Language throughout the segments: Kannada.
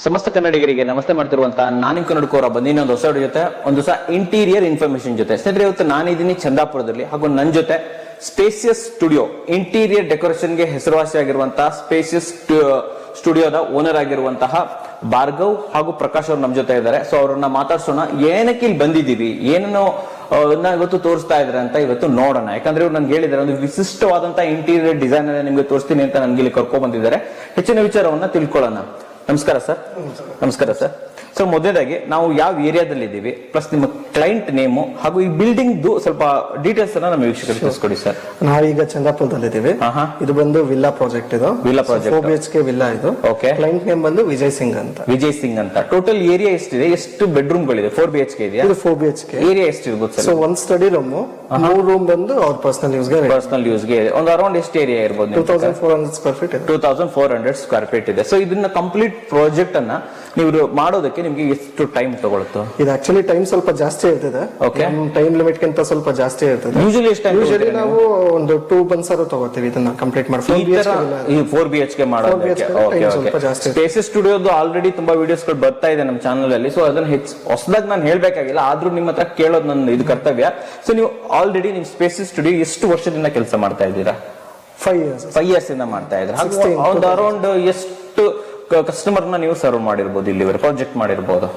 ಸಮಸ್ತ ಕನ್ನಡಿಗರಿಗೆ ನಮಸ್ತೆ ಮಾಡ್ತಿರುವಂತಹ ನಾನು ಕನ್ನಡಕೋರ ಬಂದಿನ ಒಂದು ಹೊಸ ಜೊತೆ ಒಂದು ಹೊಸ ಇಂಟೀರಿಯರ್ ಇನ್ಫಾರ್ಮೇಶನ್ ಜೊತೆ ಸ್ನೇಹಿತರೆ, ಇವತ್ತು ನಾನಿದ್ದೀನಿ ಚಂದಾಪುರದಲ್ಲಿ. ಹಾಗೂ ನನ್ನ ಜೊತೆ ಸ್ಪೇಸಿಯಸ್ ಸ್ಟುಡಿಯೋ ಇಂಟೀರಿಯರ್ ಡೆಕೋರೇಷನ್ಗೆ ಹೆಸರುವಾಸಿಯಾಗಿರುವಂತಹ ಸ್ಪೇಸಿಯಸ್ ಸ್ಟುಡಿಯೋದ ಓನರ್ ಆಗಿರುವಂತಹ ಭಾರ್ಗವ್ ಹಾಗೂ ಪ್ರಕಾಶ್ ಅವರು ನಮ್ಮ ಜೊತೆ ಇದ್ದಾರೆ. ಸೊ ಅವ್ರನ್ನ ಮಾತಾಡ್ಸೋಣ, ಏನಕ್ಕೆ ಇಲ್ಲಿ ಬಂದಿದ್ದೀವಿ, ಏನನ್ನು ಇವತ್ತು ತೋರಿಸ್ತಾ ಇದ್ರೆ ಅಂತ ಇವತ್ತು ನೋಡೋಣ. ಯಾಕಂದ್ರೆ ಇವ್ರು ನನ್ಗೆ ಹೇಳಿದ್ದಾರೆ ಒಂದು ವಿಶಿಷ್ಟವಾದಂತಹ ಇಂಟೀರಿಯರ್ ಡಿಸೈನ್ ಅನ್ನ ನಿಮ್ಗೆ ತೋರಿಸ್ತೀನಿ ಅಂತ ನನ್ಗೆ ಇಲ್ಲಿ ಕರ್ಕೊಂಡ್ ಬಂದಿದ್ದಾರೆ. ಹೆಚ್ಚಿನ ವಿಚಾರವನ್ನ ತಿಳ್ಕೊಳ್ಳೋಣ. ನಮಸ್ಕಾರ ಸರ್. ನಮಸ್ಕಾರ ಸರ್. ಸೊ ಮೊದಲನೇದಾಗಿ ನಾವು ಯಾವ ಏರಿಯಾದಲ್ಲಿ ಇದ್ದೀವಿ, ಪ್ಲಸ್ ನಿಮ್ಮ ಕ್ಲೈಂಟ್ ನೇಮು ಹಾಗೂ ಈ ಬಿಲ್ಡಿಂಗ್ ಸ್ವಲ್ಪ ಡೀಟೇಲ್ಸ್ ಅನ್ನ ನಮ್ಮ ವೀಕ್ಷಕರಿಗೆ ತಿಳಿಸ್ಕೊಡಿ ಸರ್. ನಾವೀಗ ಚಂದಾಪುರದಲ್ಲಿ ಇದ್ದೀವಿ. ಇದು ಬಂದು ವಿಲ್ಲಾ ಪ್ರಾಜೆಕ್ಟ್. ಇದು ವಿಲ್ಲಾ ಪ್ರಾಜೆಕ್ಟ್ 4 BHK ವಿಲ್ಲಾ. ಇದು ಓಕೆ. ಕ್ಲೈಂಟ್ ನೇಮ್ ಬಂದು ವಿಜಯ್ ಸಿಂಗ್ ಅಂತ. ವಿಜಯ್ ಸಿಂಗ್ ಅಂತ. ಟೋಟಲ್ ಏರಿಯಾ ಎಷ್ಟಿದೆ, ಎಷ್ಟು ಬೆಡ್ರೂಮ್ ಗಳಿದೆ? 4 BHK ಇದೆಯಾ? ಇದು 4 BHK. ಏರಿಯಾ ಎಷ್ಟಿರ್ಬೋದು sir? So 1 study room, 3 room ಬಂದು ಅವ್ರ ಪರ್ಸನಲ್ ಯೂಸ್ಗೆ ಇದೆ. ಒಂದು ಅರೌಂಡ್ ಎಷ್ಟು ಏರಿಯಾ ಇರ್ಬೋದು? 2400 ಸ್ಕ್ವೇರ್ ಫೀಟ್. 2400 ಸ್ಕ್ವೇರ್ ಫೀಟ್ ಇದೆ. ಸೊ ಇದನ್ನ ಕಂಪ್ಲೀಟ್ ಪ್ರಾಜೆಕ್ಟ್ ಅನ್ನ ನೀವು ಮಾಡೋದಕ್ಕೆ ನಿಮ್ಗೆ ಎಷ್ಟು ಟೈಮ್ ತಗೊಳುತ್ತೆ? ಇದು ಆಕ್ಚುಲಿ ಟೈಮ್ ಸ್ವಲ್ಪ ಜಾಸ್ತಿ ಇರ್ತದೆ. ಟೈಮ್ ಲಿಮಿಟ್ ಗಿಂತ ಸ್ವಲ್ಪ ಜಾಸ್ತಿ ಇರ್ತದೆ. ಯೂಶಲಿ ನಾವು ಒಂದು 2 months ತಗೋತೀವಿ ಇದನ್ನ ಕಂಪ್ಲೀಟ್ ಮಾಡಿ. 4 BHK ಮಾಡೋದಕ್ಕೆ ಸ್ಪೇಸಿಯಸ್ ಸ್ಟುಡಿಯೋದು ಆಲ್ರೆಡಿ ತುಂಬಾ ವಿಡಿಯೋಸ್ ಗಳು ಬರ್ತಾ ಇದೆ ನಮ್ಮ ಚಾನಲ್ ಅಲ್ಲಿ. ಸೊ ಅದನ್ನ ಹೊಸದಾಗಿ ನಾನು ಹೇಳ್ಬೇಕಾಗಿಲ್ಲ, ಆದ್ರೂ ನಿಮ್ಮ ಹತ್ರ ಕೇಳೋದು ನನ್ನ ಇದು ಕರ್ತವ್ಯ. ಸೊ ನೀವು ಆಲ್ರೆಡಿ ನಿಮ್ ಸ್ಪೇಸಿಯಸ್ ಸ್ಟುಡಿಯೋ ಎಷ್ಟು ವರ್ಷದಿಂದ ಕೆಲಸ ಮಾಡ್ತಾ ಇದ್ದೀರಾ? 5 years ಇಂದ ಮಾಡ್ತಾ ಇದ್ದೀರಾ. ಒಂದು ಅರೌಂಡ್ ಎಷ್ಟು ಕಸ್ಟಮರ್ ನ ನೀವು ಸರ್ವ್ ಮಾಡಿರ್ಬೋದು, ಇಲ್ಲಿ ಪ್ರಾಜೆಕ್ಟ್ ಮಾಡಿರ್ಬೋದು?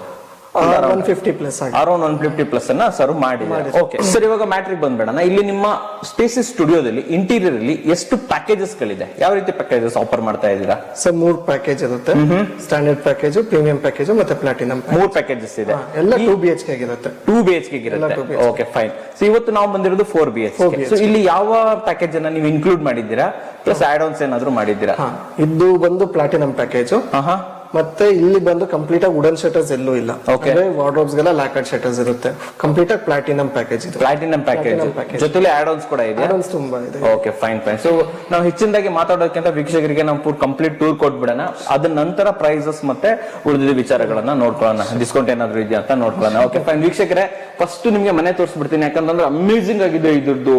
150+ ಅರೌಂಡ್ 150+ ಅನ್ನ ಸರ್ವ್ ಮಾಡಿದ್ದಾರೆ. ಓಕೆ ಸರ್, ಇವಾಗ ಮ್ಯಾಟ್ರಿಕ್ ಬಂದ್ಬೇಡ. ಇಲ್ಲಿ ನಿಮ್ಮ ಸ್ಪೇಸಿಯಸ್ ಸ್ಟುಡಿಯೋದಲ್ಲಿ ಇಂಟೀರಿಯರ್ ಅಲ್ಲಿ ಎಷ್ಟು ಪ್ಯಾಕೇಜಸ್ ಗಳಿದೆ, ಯಾವ ರೀತಿ ಪ್ಯಾಕೇಜಸ್ ಆಫರ್ ಮಾಡ್ತಾ ಇದ್ದೀರಾ? ಸರ್ 3 ಪ್ಯಾಕೇಜ್ ಇರುತ್ತೆ. ಸ್ಟ್ಯಾಂಡರ್ಡ್ ಪ್ಯಾಕೇಜ್, ಪ್ರೀಮಿಯಂ ಪ್ಯಾಕೇಜ್ ಮತ್ತೆ ಪ್ಲಾಟಿನಂ. 3 ಪ್ಯಾಕೇಜಸ್ ಇದೆ. ಎಲ್ಲ 2 BHK ಇರುತ್ತೆ. 2 BHK ಇರುತ್ತೆ. Okay fine. ಸೊ ಇವತ್ತು ನಾವು ಬಂದಿರೋದು 4 BHK. ಸೊ ಇಲ್ಲಿ ಯಾವ ಪ್ಯಾಕೇಜ್ ಅನ್ನ ನೀವು ಇನ್ಕ್ಲೂಡ್ ಮಾಡಿದ್ದೀರಾ, ಪ್ಲಸ್ ಆಡ್ ಆನ್ಸ್ ಏನಾದ್ರು ಮಾಡಿದ್ದೀರಾ? ಇದು ಬಂದು ಪ್ಲಾಟಿನಂ ಪ್ಯಾಕೇಜ್. ಮತ್ತೆ ಇಲ್ಲಿ ಬಂದು ಕಂಪ್ಲೀಟ್ ಆಗಿ ವುಡನ್ ಶಟರ್ಸ್ ಎಲ್ಲೂ ಇಲ್ಲ. ವಾರ್ಡ್ರೋಬ್ಸ್ ಗೆಲ್ಲ ಲ್ಯಾಕರ್ಡ್ ಶಟರ್ಸ್ ಇರುತ್ತೆ. ಕಂಪ್ಲೀಟ್ ಆಗಿ ಪ್ಲಾಟಿನಂ ಪ್ಯಾಕೇಜ್ ಇದೆ. ಪ್ಲಾಟಿನಂ ಪ್ಯಾಕೇಜ್ ಜೊತೆಲಿ ಆಡ್ ಆನ್ಸ್ ಕೂಡ ಇದೆ. ಆಡ್ ಆನ್ಸ್ ತುಂಬಾ ಇದೆ. Okay fine fine. ಸೊ ನಾವು ಹೆಚ್ಚಿನದಾಗಿ ಮಾತಾಡೋದಕ್ಕಿಂತ ವೀಕ್ಷಕರಿಗೆ ನಾವು ಕಂಪ್ಲೀಟ್ ಟೂರ್ ಕೊಟ್ಬಿಡೋಣ. ಅದ ನಂತರ ಪ್ರೈಸಸ್ ಮತ್ತೆ ಉಳಿದ ವಿಚಾರಗಳನ್ನ ನೋಡ್ಕೊಳ್ಳೋಣ. ಡಿಸ್ಕೌಂಟ್ ಏನಾದ್ರು ಇದೆಯಾ ಅಂತ ನೋಡ್ಕೊಳ್ಳೋಣ. Okay fine. ವೀಕ್ಷಕರೇ, ಫಸ್ಟ್ ನಿಮ್ಗೆ ಮನೆ ತೋರಿಸ್ಬಿಡ್ತೀನಿ. ಯಾಕಂತಂದ್ರೆ ಅಮೇಸಿಂಗ್ ಆಗಿದೆ ಇದ್ರದ್ದು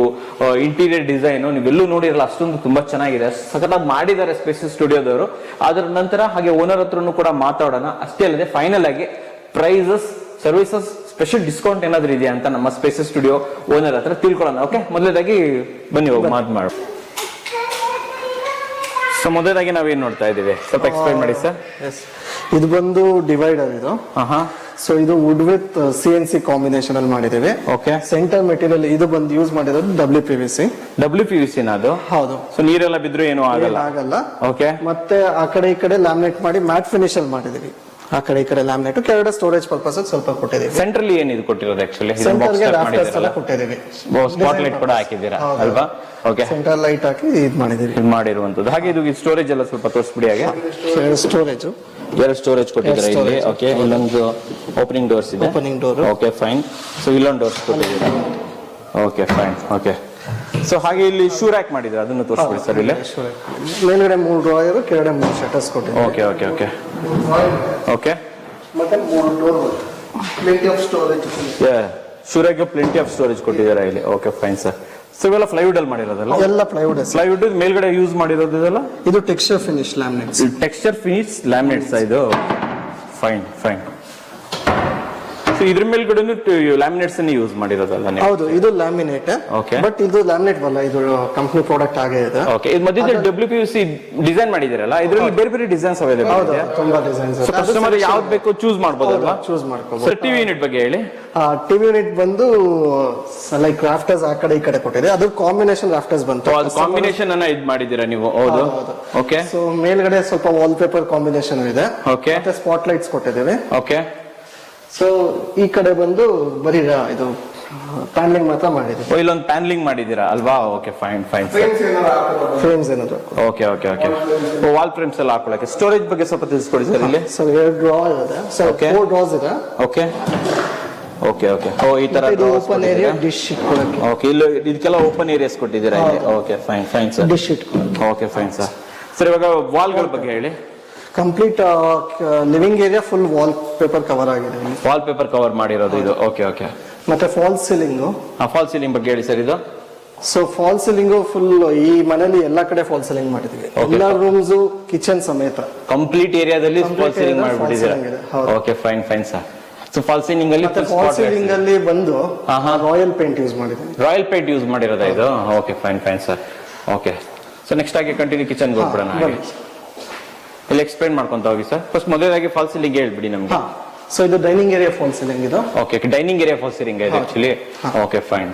ಇಂಟೀರಿಯರ್ ಡಿಸೈನ್. ನೀವೆಲ್ಲೂ ನೋಡಿರಲ್ಲ, ಅಷ್ಟೊಂದು ತುಂಬಾ ಚೆನ್ನಾಗಿದೆ, ಸಖತ್ತಾಗಿ ಮಾಡಿದ್ದಾರೆ ಸ್ಪೇಸಿಯಸ್ ಸ್ಟುಡಿಯೋದವರು. ಅದರ ನಂತರ ಹಾಗೆ ಓನರ್ ಹತ್ರ ಕೂಡ ಮಾತಾಡೋಣ. ಅಷ್ಟೇ ಅಲ್ಲದೆ ಫೈನಲ್ ಆಗಿ ಪ್ರೈಸಸ್, ಸರ್ವಿಸಸ್, ಸ್ಪೆಷಲ್ ಡಿಸ್ಕೌಂಟ್ ಏನಾದ್ರು ಇದೆಯಾ ಅಂತ ನಮ್ಮ ಸ್ಪೇಸಿಯಸ್ ಸ್ಟುಡಿಯೋ ಓನರ್ ಹತ್ರ ತಿಳ್ಕೊಳ್ಳೋಣ. ಓಕೆ, ಮೊದಲದಾಗಿ ಬನ್ನಿ ಹೋಗಿ ಮಾತಾಡೋಣ. ಸೊ ಮೊದಲದಾಗಿ ನಾವೇನ್ ನೋಡ್ತಾ ಇದೀವಿ, ಸ್ವಲ್ಪ ಎಕ್ಸ್ಪ್ಲೈನ್ ಮಾಡಿ ಸರ್. ಇದು ಬಂದು ಡಿವೈಡರ್. ಇದು ಸೊ ಇದು ವುಡ್ ವಿತ್ CNC ಕಾಂಬಿನೇಷನ್ ಅಲ್ಲಿ ಮಾಡಿದ್ದೇವೆ. ಓಕೆ. ಸೆಂಟರ್ ಮೆಟೀರಿಯಲ್ ಇದು ಬಂದು ಯೂಸ್ ಮಾಡಿರೋದು WPVC ಅದು. ಹೌದು. ಸೊ ನೀರೆಲ್ಲ ಬಿದ್ರು ಏನೂ ಆಗಲ್ಲ. ಓಕೆ. ಮತ್ತೆ ಆ ಕಡೆ ಈ ಕಡೆ ಲ್ಯಾಮಿನೇಟ್ ಮಾಡಿ ಮ್ಯಾಟ್ ಫಿನಿಶ್ ಅಲ್ಲಿ ಮಾಡಿದೀವಿ. ಆ ಕಡೆ ಈ ಕಡೆ ಲ್ಯಾಮಿನೇಟ್, ಕೆಳಗಡೆ ಸ್ಟೋರೇಜ್ ಪರ್ಪಸ್ ಸ್ವಲ್ಪ ಕೊಟ್ಟಿದ್ದೀವಿ. ಸೆಂಟ್ರಲ್ಲಿ ಏನಿದು ಕೊಟ್ಟಿರೋದು? ಆಕ್ಚುಲಿ ಕೊಟ್ಟಿದ್ದೀವಿ. ಸ್ಪಾಟ್ ಲೈಟ್ ಕೂಡ ಹಾಕಿದ್ದೀರಾ ಅಲ್ವಾ? ಓಕೆ. ಸೆಂಟರ್ ಲೈಟ್ ಹಾಕಿ ಇದು ಮಾಡಿರುವಂತದ್ದು. ಹಾಗೆ ಇದು ಸ್ಟೋರೇಜ್ ಎಲ್ಲ ಸ್ವಲ್ಪ ತೋರಿಸ್ಬಿಡಿ. ಹಾಗೆ ಸ್ಟೋರೇಜ್ 2 ಸ್ಟೋರೇಜ್ ಕೊಟ್ಟಿದ್ದಾರೆ ಇಲ್ಲಿ. ಓಕೆ. ಇಲ್ಲೊಂದು ಓಪನಿಂಗ್ ಡೋರ್ಸ್ ಇದೆ. Opening door. Okay fine. So ಇಲ್ಲೊಂದು ಡೋರ್ಸ್ ಕೊಟ್ಟಿದ್ದೀರಾ. Okay fine. ಓಕೆ. ಸೊ ಹಾಗೆ ಇಲ್ಲಿ ಶೂ ರ್ಯಾಕ್ ಮಾಡಿದ್ರೆ ಅದನ್ನು ತೋರಿಸ್ಬಿಡಿ ಸರ್. ಇಲ್ಲಿ ಮೇಲ್ಗಡೆ 3 ಡ್ರಾಯರ್, ಕೆಳಗಡೆ 3 ಶಟರ್ಸ್ ಕೊಟ್ಟಿದ್ದೀವಿ. Okay okay okay okay. ಮತ್ತೆ 3 door, plenty of storage. Shoe rack plenty of storage ಕೊಟ್ಟಿದ್ದಾರೆ ಇಲ್ಲಿ. Okay fine sir. ಸೊ ಇವೆಲ್ಲ ಪ್ಲೈವುಡ್ ಅಲ್ಲಿ ಮಾಡಿರೋದಲ್ಲ? ಎಲ್ಲ ಪ್ಲೈವುಡ್ ಮೇಲ್ಗಡೆ ಯೂಸ್ ಮಾಡಿರೋದು ಇದೆಲ್ಲ? ಇದು texture finish laminates. Texture finish laminates ಇದು. Fine fine. ಸೊ ಇದ್ರ ಮೇಲ್ಗಡೆ ಲ್ಯಾಮಿನೇಟ್ಸ್ ಅನ್ನು ಯೂಸ್ ಮಾಡಿರೋದಲ್ಲ? ಹೌದು, ಇದು ಲ್ಯಾಮಿನೇಟ್. ಓಕೆ. ಬಟ್ ಇದು ಲ್ಯಾಮಿನೇಟ್ ಅಲ್ಲ, ಇದು ಕಂಪನಿ ಪ್ರಾಡಕ್ಟ್ ಆಗೇ ಇದೆ. ಓಕೆ. ಇದು ಮಧ್ಯದಲ್ಲಿ WPVC ಡಿಸೈನ್ ಮಾಡಿದಿರಲ್ಲ, ಇದರಲ್ಲಿ ಬೇರೆ ಬೇರೆ ಡಿಸೈನ್ಸ್ ಅವೈಲೇಬಲ್ ಇದೆ. ತುಂಬಾ ಡಿಸೈನ್ಸ್. ಕಸ್ಟಮರ್ ಯಾವ್ದು ಬೇಕು ಚೂಸ್ ಮಾಡಬಹುದಲ್ವಾ? ಚೂಸ್ ಮಾಡ್ಕೋಬಹುದು. ಸರ್ ಟಿವಿ ಯೂನಿಟ್ ಬಗ್ಗೆ ಹೇಳಿ. ಟಿವಿ ಯೂನಿಟ್ ಬಂದು ಲೈಕ್ ರಾಫ್ಟರ್ಸ್ ಆ ಕಡೆ ಈ ಕಡೆ ಕೊಟ್ಟಿದೆ. ಅದು ಕಾಂಬಿನೇಷನ್ ರಾಫ್ಟರ್ಸ್ ಬಂತು. ಅದು ಕಾಂಬಿನೇಷನ್ ಅನ್ನ ಇದು ಮಾಡಿದಿರಾ ನೀವು? ಹೌದು. ಓಕೆ. ಸೊ ಮೇಲ್ಗಡೆ ಸ್ವಲ್ಪ ವಾಲ್ ಪೇಪರ್ ಕಾಂಬಿನೇಷನ್ ಇದೆ. ಓಕೆ. ಮತ್ತೆ ಸ್ಪಾಟ್ ಲೈಟ್ಸ್ ಕೊಟ್ಟಿದ್ದೇವೆ. ಓಕೆ. ಸೊ ಈ ಕಡೆ ಬಂದು ಬರೀ ಇದು ಪ್ಯಾನಲಿಂಗ್ ಮಾತ್ರ ಮಾಡಿದ್ದೀವಿ. ಇಲ್ಲೊಂದು ಪ್ಯಾನಲಿಂಗ್ ಮಾಡಿದ್ದೀರಾ ಅಲ್ವಾ? Okay fine fine sir. Frames ಏನಾದ್ರು okay okay okay. Wall frames ಎಲ್ಲ ಹಾಕೊಳ್ಳಕ್ಕೆ. ಸ್ಟೋರೇಜ್ ಬಗ್ಗೆ ಸ್ವಲ್ಪ ತಿಳಿಸ್ಕೊಡಿ ಸರ್ ಇಲ್ಲಿ. ಸರ್ 2 ಡ್ರಾ ಇದೆ ಸರ್. 4 ಡ್ರಾಸ್ ಇದೆ. Okay okay okay. ಈ ತರ ಓಪನ್ ಏರಿಯಾ ಡಿಶ್ ಇಟ್ಕೊಳ್ಳಕ್ಕೆ. ಓಕೆ, ಇಲ್ಲಿ ಇದಕ್ಕೆಲ್ಲ ಓಪನ್ ಏರಿಯಾಸ್ ಕೊಟ್ಟಿದ್ದೀರಾ ಇಲ್ಲಿ. Okay fine fine sir. Dish ಇಟ್ಕೊಳ್ಳಕ್ಕೆ. Okay fine sir. ಸರ್ ಇವಾಗ ವಾಲ್ಗಳ ಬಗ್ಗೆ ಹೇಳಿ. Complete living area full wallpaper cover ಆಗಿದೆ. ವಾಲ್ ಪೇಪರ್ ಕವರ್ ಮಾಡಿರೋದು ಇದು. Okay okay. ಮತ್ತೆ ಫಾಲ್ಸ್ ಸೀಲಿಂಗ್. ಫಾಲ್ ಸೀಲಿಂಗ್ ಬಗ್ಗೆ ಹೇಳಿ ಸರ್ ಇದು. ಸೊ ಫಾಲ್ ಸೀಲಿಂಗ್ ಫುಲ್ ಈ ಮನೆಯಲ್ಲಿ ಎಲ್ಲಾ ಕಡೆ ಫಾಲ್ ಸೀಲಿಂಗ್ ಮಾಡಿದೀವಿ. ಎಲ್ಲ ರೂಮ್ಸ್ ಕಿಚನ್ ಸಮೇತ ಕಂಪ್ಲೀಟ್ ಏರಿಯಾದಲ್ಲಿ ಫಾಲ್ ಸೀಲಿಂಗ್ ಮಾಡಿಬಿಟ್ಟಿದ್ದೀರಾ. Okay fine fine sir. So fall ceiling ಅಲ್ಲಿ ಫಾಲ್ ಸೀಲಿಂಗ್ ಅಲ್ಲಿ ಬಂದು ರಾಯಲ್ ಪೇಂಟ್ ಯೂಸ್ ಮಾಡಿದೀವಿ. ರಾಯಲ್ ಪೇಂಟ್ ಯೂಸ್ ಮಾಡಿರೋದಾ ಇದು? Okay fine fine sir. Okay, so next ಆಗಿ ಕಂಟಿನ್ಯೂ ಕಿಚನ್ ಹೋಗ್ಬಿಡೋಣ. ಇಲ್ಲಿ ಎಕ್ಸ್ಪ್ಲೈನ್ ಮಾಡ್ಕೊಂತ ಹೋಗಿ ಸರ್. ಫಸ್ಟ್ ಮೊದಲಾಗಿ ಫಾಲ್ ಸೀಲಿಂಗ್ ಹೇಳ್ಬಿಡಿ ನಮ್ಗೆ. ಸೊ ಇದು ಡೈನಿಂಗ್ ಏರಿಯಾ ಫಾಲ್ ಸೀಲಿಂಗ್ ಇದು. Okay, dining area fall ceiling ಇದೆ ಆಕ್ಚುಲಿ. Okay fine.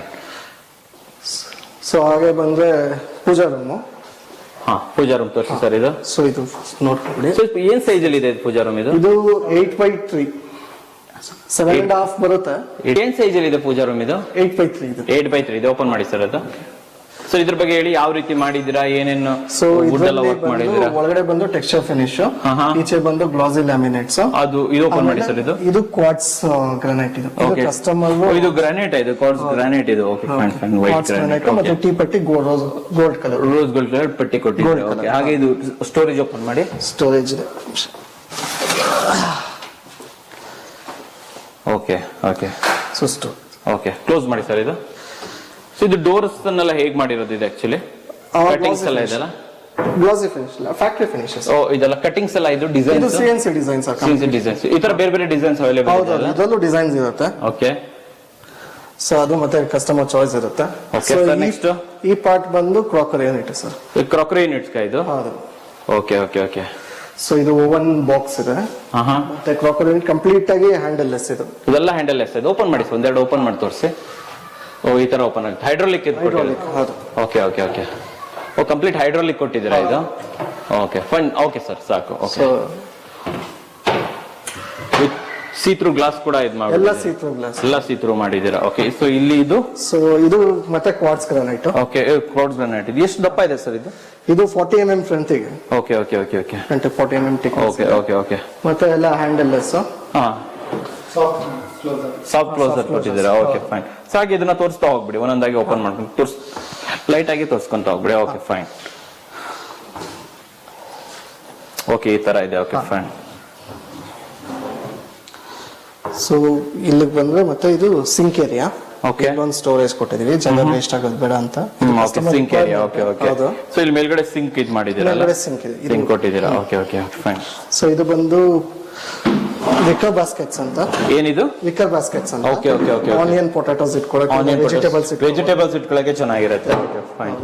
ಸೊ ಹಾಗೆ ಬಂದ್ರೆ ಪೂಜಾ ರೂಮ್. ಪೂಜಾ ರೂಮ್ ತೋರಿಸಿ ಸರ್ ಇದು. ಸೊ ಇದು ನೋಡ್ಕೊಳ್ಳಿ. ಸೊ ಏನ್ ಸೈಜ್ ಅಲ್ಲಿ ಇದೆ ಪೂಜಾ ರೂಮ್ ಇದು? ಇದು 8x3 7.5 ಬರುತ್ತೆ. ಏನ್ ಸೈಜ್ ಅಲ್ಲಿ ಇದೆ ಪೂಜಾ ರೂಮ್ ಇದು? 8x3 ಇದು. 8x3 ಇದೆ. ಓಪನ್ ಮಾಡಿ ಸರ್ ಅದು. ಸೊ ಇದ್ರ ಬಗ್ಗೆ ಹೇಳಿ, ಯಾವ ರೀತಿ ಮಾಡಿದಿರಾ, ಏನೇನು ಸೊ ವರ್ಕ್ ಮಾಡಿದಿರಾ? ಒಳಗಡೆ ಬಂದು ಟೆಕ್ಸ್ಚರ್ ಫಿನಿಶ್, ಈಚೆ ಬಂದು ಗ್ಲಾಸಿ ಲ್ಯಾಮಿನೇಟ್ಸ್. ಅದು ಇದು ಓಪನ್ ಮಾಡಿ ಸರ್. ಇದು ಕ್ವಾರ್ಟ್ಸ್ ಗ್ರಾನೈಟ್. ಇದು ಕಸ್ಟಮರ್ ಇದು ಗ್ರಾನೈಟ್, ಇದು ಕ್ವಾರ್ಟ್ಸ್ ಗ್ರಾನೈಟ್ ಇದು. Okay fine fine. White granite ಮತ್ತೆ ಟೀ ಪಟ್ಟಿ gold colour, rose gold colour ಪಟ್ಟಿ ಕೊಟ್ಟಿದ್ದಾರೆ. ಓಕೆ, ಹಾಗೆ ಇದು ಸ್ಟೋರೇಜ್ ಓಪನ್ ಮಾಡಿ. ಸ್ಟೋರೇಜ್ ಇದೆ. Okay okay. So store. Okay, close ಮಾಡಿ ಸರ್ ಇದು. ಸೊ ಇದು ಡೋರ್ಸ್ ಅನ್ನೆಲ್ಲ ಹೇಗ್ ಮಾಡಿರೋದು ಇದು ಆಕ್ಚುಲಿ? ಕಟಿಂಗ್ಸ್ ಎಲ್ಲ ಇದೆಲ್ಲ ಗ್ಲಾಸಿ ಫಿನಿಶ್, ಫ್ಯಾಕ್ಟರಿ ಫಿನಿಶಸ್. ಇದೆಲ್ಲ ಕಟಿಂಗ್ಸ್ ಎಲ್ಲ ಇದು ಡಿಸೈನ್ಸ್, ಇದು ಸಿಎನ್ಸಿ ಡಿಸೈನ್ಸ್. CNC designs. ಈ ತರ ಬೇರೆ ಬೇರೆ ಡಿಸೈನ್ಸ್ ಅವೈಲೇಬಲ್ ಇದೆ. ಇದರಲ್ಲೂ ಡಿಸೈನ್ಸ್ ಇರುತ್ತೆ. ಓಕೆ. ಸೊ ಅದು ಮತ್ತೆ ಕಸ್ಟಮರ್ ಚಾಯ್ಸ್ ಇರುತ್ತೆ. Okay sir. ನೆಕ್ಸ್ಟ್ ಈ ಪಾರ್ಟ್ ಬಂದು crockery unit sir. Crockery units ಇದು. ಹೌದು. Okay okay okay. ಸೊ ಇದು ಓವನ್ ಬಾಕ್ಸ್ ಇದೆ. ಮತ್ತೆ ಕ್ರಾಕರಿ ಯೂನಿಟ್ ಕಂಪ್ಲೀಟ್ ಆಗಿ ಹ್ಯಾಂಡಲ್ ಲೆಸ್ ಇದು. ಇದೆಲ್ಲ ಹ್ಯಾಂಡಲ್ ಲೆಸ್ ಇದೆ. ಓಪನ್ ಮಾಡಿ, ಒಂದೆರಡು ಓಪನ್ ಮಾಡಿ ತೋರಿಸಿ. ಈ ತರ ಓಪನ್ ಆಗುತ್ತೆ. ಹೈಡ್ರಾಲಿಕ್ ಇದು. Okay okay okay. Complete hydraulic ಕೊಟ್ಟಿದ್ದೀರಾ ಇದು? Okay fine. ಓಕೆ ಸರ್, ಸಾಕು. ಓಕೆ. ಸೀತ್ರೂ ಗ್ಲಾಸ್ ಕೂಡ ಇದು ಮಾಡಿ, ಎಲ್ಲ ಸೀತ್ರೂ ಗ್ಲಾಸ್, ಎಲ್ಲ ಸೀತ್ರೂ ಮಾಡಿದ್ದೀರಾ. ಓಕೆ. ಸೊ ಇಲ್ಲಿ ಇದು, ಸೊ ಇದು ಮತ್ತೆ quartz granite. Okay, quartz granite. ಇದು ಎಷ್ಟು ದಪ್ಪ ಇದೆ ಸರ್ ಇದು? ಇದು 40 mm ಫ್ರಂಟ್ ಗೆ. Okay okay okay okay. 40 mm tick. Okay okay okay. ಮತ್ತೆ ಎಲ್ಲ ಹ್ಯಾಂಡಲ್ ಲೆಸ್. ಸಾಫ್ಟ್ ಕ್ಲೋಸರ್ ಕೊಟ್ಟಿದ್ದೀರಾ. Okay fine. ಸೊ ಹಾಗೆ ಇದನ್ನ ತೋರಿಸ್ತಾ ಹೋಗ್ಬಿಡಿ, ಒಂದೊಂದಾಗಿ ಓಪನ್ ಮಾಡ್ಕೊಂಡು ಲೈಟ್ ಆಗಿ ತೋರಿಸ್ಕೊಂತ ಹೋಗ್ಬಿಡಿ. Okay fine. ಓಕೆ, ಈ ತರ ಇದೆ. Okay fine. ಸೊ ಇಲ್ಲಿಗೆ ಬಂದ್ರೆ ಮತ್ತೆ ಇದು ಸಿಂಕ್ ಏರಿಯಾ. ಓಕೆ, ಒಂದು ಸ್ಟೋರೇಜ್ ಕೊಟ್ಟಿದೀವಿ, ಜನರಲ್ ವೇಸ್ಟ್ ಆಗೋದು ಬೇಡ ಅಂತ. Sink area. Okay okay. So ಇಲ್ಲಿ ಮೇಲ್ಗಡೆ ಸಿಂಕ್ ಇದು ಮಾಡಿದ್ದೀರಾ, ಸಿಂಕ್ ಕೊಟ್ಟಿದ್ದೀರಾ. Okay okay fine. ಸೊ ಇದು ಬಂದು ವಿಕರ್ ಬಾಸ್ಕೆಟ್ಸ್ ಅಂತ. ಏನಿದು? ವಿಕರ್ ಬಾಸ್ಕೆಟ್ಸ್ ಅಂತ. Okay okay okay. Onion potatoes ಇಟ್ಕೊಳ್ಳೋಕೆ, ವೆಜಿಟೇಬಲ್ಸ್ ಇಟ್ಕೊಳ್ಳೋಕೆ ಚೆನ್ನಾಗಿರುತ್ತೆ. Okay fine.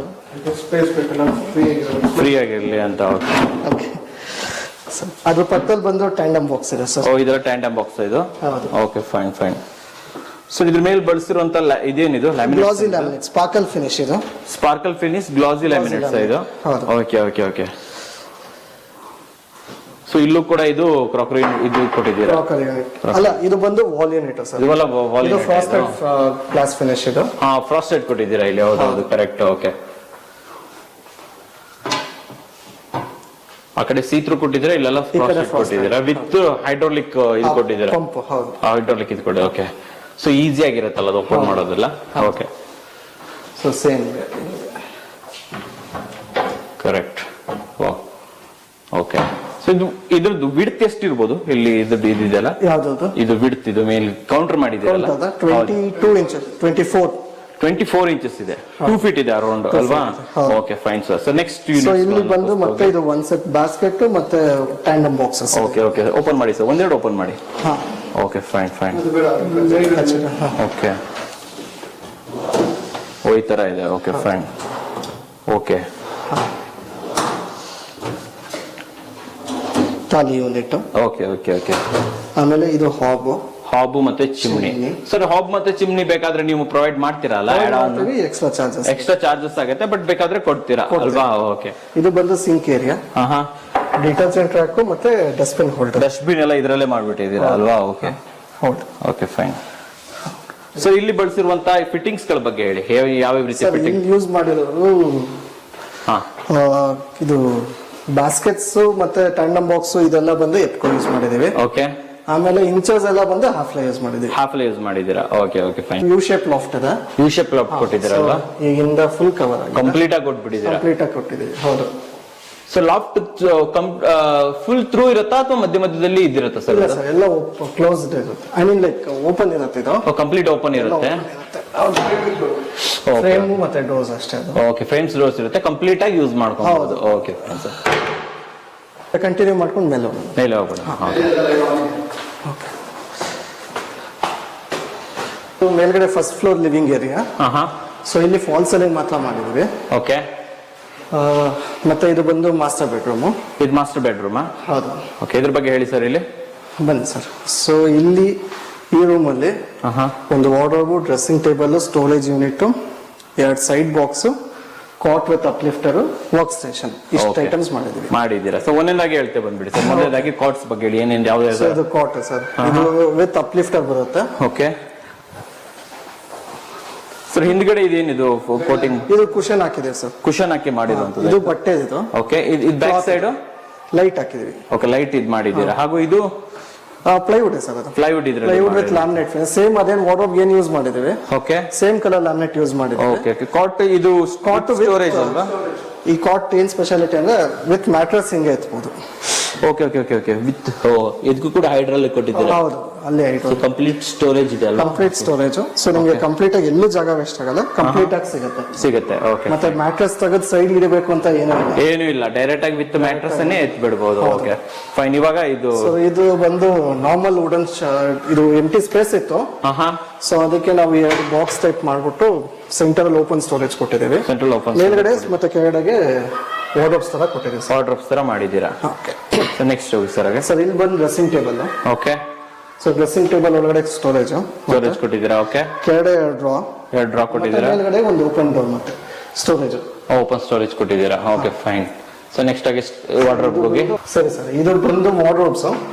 ಸ್ಪೇಸ್ ಬೇಕಲ್ಲ, ಫ್ರೀ ಆಗಿರಲಿ ಅಂತ. ಓಕೆ. ಅದ್ರ ಪಕ್ಕದಲ್ಲಿ ಬಂದು ಟ್ಯಾಂಡಮ್ ಬಾಕ್ಸ್ ಇದೆ ಸರ್. ಇದರ ಟ್ಯಾಂಡಮ್ ಬಾಕ್ಸ್ ಇದು. ಹೌದು. Okay fine fine. ಸೊ ಇದ್ರ ಮೇಲೆ ಬಳಸಿರುವಂತ ಇದೇನಿದು? ಗ್ಲಾಸಿ ಲ್ಯಾಮಿನೇಟ್, ಸ್ಪಾರ್ಕಲ್ ಫಿನಿಶ್ ಇದು. ಸ್ಪಾರ್ಕಲ್ ಫಿನಿಶ್ ಗ್ಲಾಸಿ ಲ್ಯಾಮಿನೇಟ್ಸ್ ಇದು. Okay okay okay. ಸೊ ಇಲ್ಲೂ ಕೂಡ ಇದು ಕ್ರಾಕರಿ ಇದು ಕೊಟ್ಟಿದ್ದೀರಾ? ಕ್ರಾಕರಿ ಯೂನಿಟ್ ಅಲ್ಲ, ಇದು ಬಂದು ವಾಲ್ ಯೂನಿಟ್ ಸರ್. ಇದೆಲ್ಲ ವಾಲ್ ಇದು ಫ್ರಾಸ್ಟೆಡ್ ಗ್ಲಾಸ್ ಫಿನಿಶ್ ಇದು. ಫ್ರಾಸ್ಟೆಡ್ ಕೊಟ್ಟಿದ್ದೀರಾ ಇಲ್ಲಿ. ಹೌದು ಹೌದು, ಕರೆಕ್ಟ್. ಓಕೆ. ಆ ಕಡೆ ಸೀತ್ರು ಕೊಟ್ಟಿದ್ದೀರಾ, ಇಲ್ಲೆಲ್ಲ ಫ್ರಾಸ್ಟೆಡ್ ಕೊಟ್ಟಿದ್ದೀರಾ ವಿತ್ ಹೈಡ್ರಾಲಿಕ್ ಇದು ಕೊಟ್ಟಿದ್ದೀರಾ. ಪಂಪ್. ಹೌದು, ಹೈಡ್ರಾಲಿಕ್ ಇದು ಕೊಡಿ. ಓಕೆ. ಸೊ ಈಸಿ ಆಗಿರುತ್ತಲ್ಲ ಅದು ಓಪನ್ ಮಾಡೋದಿಲ್ಲ. Okay. So same correct. Okay. So ಇದು ಇದ್ರದ್ದು ವಿಡ್ತ್ ಎಷ್ಟಿರ್ಬೋದು ಇಲ್ಲಿ? ಇದ್ರದ್ದು ಇದೆಯಲ್ಲ, ಯಾವ್ದು ಇದು ವಿಡ್ತ್, ಇದು ಮೇಲೆ ಕೌಂಟರ್ ಮಾಡಿದ್ದೀರಲ್ಲ, 22 ಇಂಚಸ್, 24 ಇಂಚಸ್ ಇದೆ. 2 ಫೀಟ್ ಇದೆ ಅರೌಂಡ್ ಅಲ್ವಾ? Okay fine sir. So next ಇಲ್ಲಿ ಬಂದು ಮತ್ತೆ ಇದು ಒಂದ್ ಸೆಟ್ ಬಾಸ್ಕೆಟ್ ಮತ್ತೆ tandem boxes. Okay okay. Open ಮಾಡಿ ಸರ್, ಒಂದೆರಡು ಓಪನ್ ಮಾಡಿ. Okay fine fine. ಓಕೆ. ಈ ತರ ಇದೆ. Okay fine. Okay. Thali unit. Okay okay okay. ಆಮೇಲೆ ಇದು ಹಾಬು ಮತ್ತೆ ಚಿಮ್ನಿ. ಸರ್ ಹಾಬ್ ಮತ್ತೆ ಚಿಮ್ನಿ ಬೇಕಾದ್ರೆ ನೀವು ಪ್ರೊವೈಡ್ ಮಾಡ್ತೀರಲ್ಲ? ಎಕ್ಸ್ಟ್ರಾ ಚಾರ್ಜಸ್ ಆಗುತ್ತೆ, ಬಟ್ ಬೇಕಾದ್ರೆ ಕೊಡ್ತೀರಾ ಅಲ್ವಾ? ಓಕೆ. ಇದು ಬಂದು ಸಿಂಕ್ ಏರಿಯಾ, ಡಿಟರ್ಜೆಂಟ್ ರ್ಯಾಕ್ ಮತ್ತೆ ಡಸ್ಟ್ಬಿನ್ ಹೋಲ್ಡರ್. ಡಸ್ಟ್ಬಿನ್ ಎಲ್ಲ ಇದರಲ್ಲೇ ಮಾಡ್ಬಿಟ್ಟಿದ್ದೀರಾ ಅಲ್ವಾ? ಓಕೆ. ಹೌದು. Okay fine. ಸರ್ ಇಲ್ಲಿ ಬಳಸಿರುವಂತಹ ಫಿಟ್ಟಿಂಗ್ಸ್ ಗಳ ಬಗ್ಗೆ ಹೇಳಿ, ಯಾವ ರೀತಿ ಸರ್ ಫಿಟ್ಟಿಂಗ್? ಇಲ್ಲಿ ಯೂಸ್ ಮಾಡಿರೋದು ಹಾ ಇದು ಬಾಸ್ಕೆಟ್ಸ್ ಮತ್ತೆ ಟ್ಯಾಂಡಮ್ ಬಾಕ್ಸ್ ಇದೆಲ್ಲ ಬಂದು ಎಪ್ಕೊ ಯೂಸ್ ಮಾಡಿದೀವಿ. ಓಕೆ. ಆಮೇಲೆ ಇಂಚಸ್ ಎಲ್ಲ ಬಂದು ಹಾಫ್ಲ ಯೂಸ್ ಮಾಡಿದೀವಿ. ಹಾಫ್ಲ ಯೂಸ್ ಮಾಡಿದೀರಾ? Okay okay fine. U shape loft ಅದ, ಯು ಶೇಪ್ ಲಾಫ್ಟ್ ಕೊಟ್ಟಿದ್ದೀರಲ್ವಾ? ಈಗಿಂದ ಫುಲ್ ಕವರ್ ಆಗಿದೆ, ಕಂಪ್ಲೀಟ್ ಆಗಿ ಕೊಟ್ಬಿಟ್ಟಿದ್ದೀರಾ? ಕಂಪ್ಲೀಟ್ ಆಗಿ ಕೊಟ್ಟಿದ್ದೀವಿ. ಹೌದು. ಸೊ ಲಾಫ್ಟ್ ಫುಲ್ ಥ್ರೂ ಇರುತ್ತಾ ಅಥವಾ ಮಧ್ಯ ಮಧ್ಯದಲ್ಲಿ ಇದಿರುತ್ತಾ ಸರ್? ಇಲ್ಲ ಸರ್, ಎಲ್ಲ ಕ್ಲೋಸ್ಡ್ ಇರುತ್ತೆ. ಐ ಮೀನ್ ಲೈಕ್ ಓಪನ್ ಇರುತ್ತೆ ಇದು. ಕಂಪ್ಲೀಟ್ ಓಪನ್ ಇರುತ್ತೆ. ಫ್ರೇಮ್ ಮತ್ತೆ ಡೋರ್ಸ್ ಅಷ್ಟೇ ಅದು. ಓಕೆ, ಫ್ರೇಮ್ಸ್ ಡೋರ್ಸ್ ಇರುತ್ತೆ, ಕಂಪ್ಲೀಟ್ ಆಗಿ ಯೂಸ್ ಮಾಡ್ಕೊಬಹುದು. ಓಕೆ ಸರ್, ಕಂಟಿನ್ಯೂ ಮಾಡ್ಕೊಂಡು ಮೇಲೆ ಹೋಗೋಣ. ಮೇಲ್ಗಡೆ first floor living area. So ಇಲ್ಲಿ ಫಾಲ್ ಸೀಲಿಂಗ್ ಮಾತ್ರ ಮಾಡಿದ್ವಿ. ಓಕೆ. ಮತ್ತೆ ಇದು ಬಂದು ಮಾಸ್ಟರ್ ಬೆಡ್ರೂಮ್. ಇದು ಮಾಸ್ಟರ್ ಬೆಡ್ರೂಮ್? ಹೌದು. ಓಕೆ, ಇದ್ರ ಬಗ್ಗೆ ಹೇಳಿ ಸರ್. ಇಲ್ಲಿ ಬನ್ನಿ ಸರ್. ಸೊ ಇಲ್ಲಿ ಈ ರೂಮ್ ಅಲ್ಲಿ ಒಂದು wardrobe, dressing table, storage unit, 2 side box, cot with uplifter, work station, ಇಷ್ಟು ಐಟಮ್ಸ್ ಮಾಡಿದ್ದೀರಾ. ಸೊ ಒಂದೊಂದಾಗಿ ಹೇಳ್ತೇವೆ ಬಂದ್ಬಿಡಿ ಸರ್. ಮೊದಲನೇದಾಗಿ ಕಾಟ್ಸ್ ಬಗ್ಗೆ ಹೇಳಿ, ಏನೇನು ಯಾವ್ದು? ಇದು ಕಾಟ್ ಸರ್, ಇದು ವಿತ್ ಅಪ್ಲಿಫ್ಟರ್ ಬರುತ್ತೆ. Okay sir. ಹಿಂದ್ಗಡೆ ಇದೇನಿದು ಕೋಟಿಂಗ್? ಇದು ಕುಶನ್ ಹಾಕಿದೆ ಸರ್. ಕುಶನ್ ಹಾಕಿ ಮಾಡಿರುವಂತದ್ದು. ಇದು ಬಟ್ಟೆ ಇದು. ಓಕೆ. ಇದು ಬ್ಯಾಕ್ ಸೈಡ್ ಲೈಟ್ ಹಾಕಿದೀವಿ. ಓಕೆ, ಲೈಟ್ ಇದು ಮಾಡಿದ್ದೀರಾ. ಹಾಗೂ ಇದು ಪ್ಲೈವುಡ್ ಸರ್. ಅದು ಪ್ಲೈವುಡ್ ಇದ್ರೆ ಪ್ಲೈವುಡ್ ವಿತ್ ಲ್ಯಾಮಿನೇಟ್ ಸೇಮ್ ಅದೇನು ವಾರ್ಡ್ರೋಬ್ ಏನ್ ಯೂಸ್ ಮಾಡಿದ್ದೀವಿ. Okay, same colour laminate use ಮಾಡಿದ್ದೀವಿ. Okay okay. ಕಾಟ್ ಇದು ಕಾಟ್ ಸ್ಟೋರೇಜ್ ಅಲ್ವಾ? ಈ ಕಾಟ್ ಏನ್ ಸ್ಪೆಷಾಲಿಟಿ ಅಂದ್ರೆ ವಿತ್ ಮ್ಯಾಟ್ರಸ್ ಹಿಂಗೆ ಎತ್ಬಹುದು. Okay okay okay okay. With ಇದಕ್ಕೂ ಕೂಡ ಹೈಡ್ರಾಲಿಕ್ ಕೊಟ್ಟಿದ್ದೀರಾ? ಹೌದು, ಅಲ್ಲಿ ಕಂಪ್ಲೀಟ್ ಸ್ಟೋರೇಜ್ ಇದೆ ಅಲ್ವಾ? Complete storage. ಸೊ ನಿಮಗೆ ಕಂಪ್ಲೀಟ್ ಆಗಿ ಎಲ್ಲೂ ಜಾಗ ವೇಸ್ಟ್ ಆಗಲ್ಲ, ಕಂಪ್ಲೀಟ್ ಆಗಿ ಸಿಗುತ್ತೆ. ಓಕೆ. ಮತ್ತೆ ಮ್ಯಾಟ್ರಸ್ ತೆಗೆದು ಸೈಡ್ ಇಡಬೇಕು ಅಂತ ಏನೂ ಇಲ್ಲ, ಡೈರೆಕ್ಟ್ ಆಗಿ ವಿತ್ ಮ್ಯಾಟ್ರಸ್ ಅನ್ನೇ ಎತ್ ಬಿಡಬಹುದು. Okay fine. ಇವಾಗ ಇದು ಬಂದು ನಾರ್ಮಲ್ ವುಡನ್ ಇದು ಎಂಟಿ ಸ್ಪೇಸ್ ಇತ್ತು. ಸೊ ಅದಕ್ಕೆ ನಾವು 2 ಬಾಕ್ಸ್ ಟೈಪ್ ಮಾಡ್ಬಿಟ್ಟು ಸೆಂಟರ್ ಅಲ್ಲಿ ಓಪನ್ ಸ್ಟೋರೇಜ್ ಕೊಟ್ಟಿದ್ದೇವೆ. ಸೆಂಟ್ರಲ್ ಓಪನ್, ಮೇಲ್ಗಡೆ ಮತ್ತೆ ಕೆಳಗಡೆ ವಾರ್ಡ್ರೋಬ್ಸ್ ತರ ಕೊಟ್ಟಿದ್ದೀವಿ. ವಾರ್ಡ್ರೋಬ್ಸ್ ತರ ಮಾಡಿದ್ದೀರಾ? ಓಕೆ. ಸೊ ನೆಕ್ಸ್ಟ್ ಹೋಗಿ ಸರ್. ಸರ್ ಇಲ್ಲಿ ಬಂದು dressing table. Okay. So dressing table ಒಳಗಡೆ ಸ್ಟೋರೇಜ್ ಕೊಟ್ಟಿದ್ದೀರಾ? ಓಕೆ. ಕೆಳಗಡೆ 2 ಡ್ರಾ ಕೊಟ್ಟಿದ್ದೀರಾ? ಮೇಲ್ಗಡೆ ಒಂದು ಓಪನ್ ಡೋರ್ ಮತ್ತೆ ಸ್ಟೋರೇಜ್, ಓಪನ್ ಸ್ಟೋರೇಜ್ ಕೊಟ್ಟಿದ್ದೀರಾ? Okay fine. ಸೊ ನೆಕ್ಸ್ಟ್ ಆಗಿ ವಾರ್ಡ್ರೋಬ್ ಹೋಗಿ. ಸರಿ ಸರ್, ಇದು ಬಂದು ವಾರ್ಡ್ರೋಬ್ಸ್.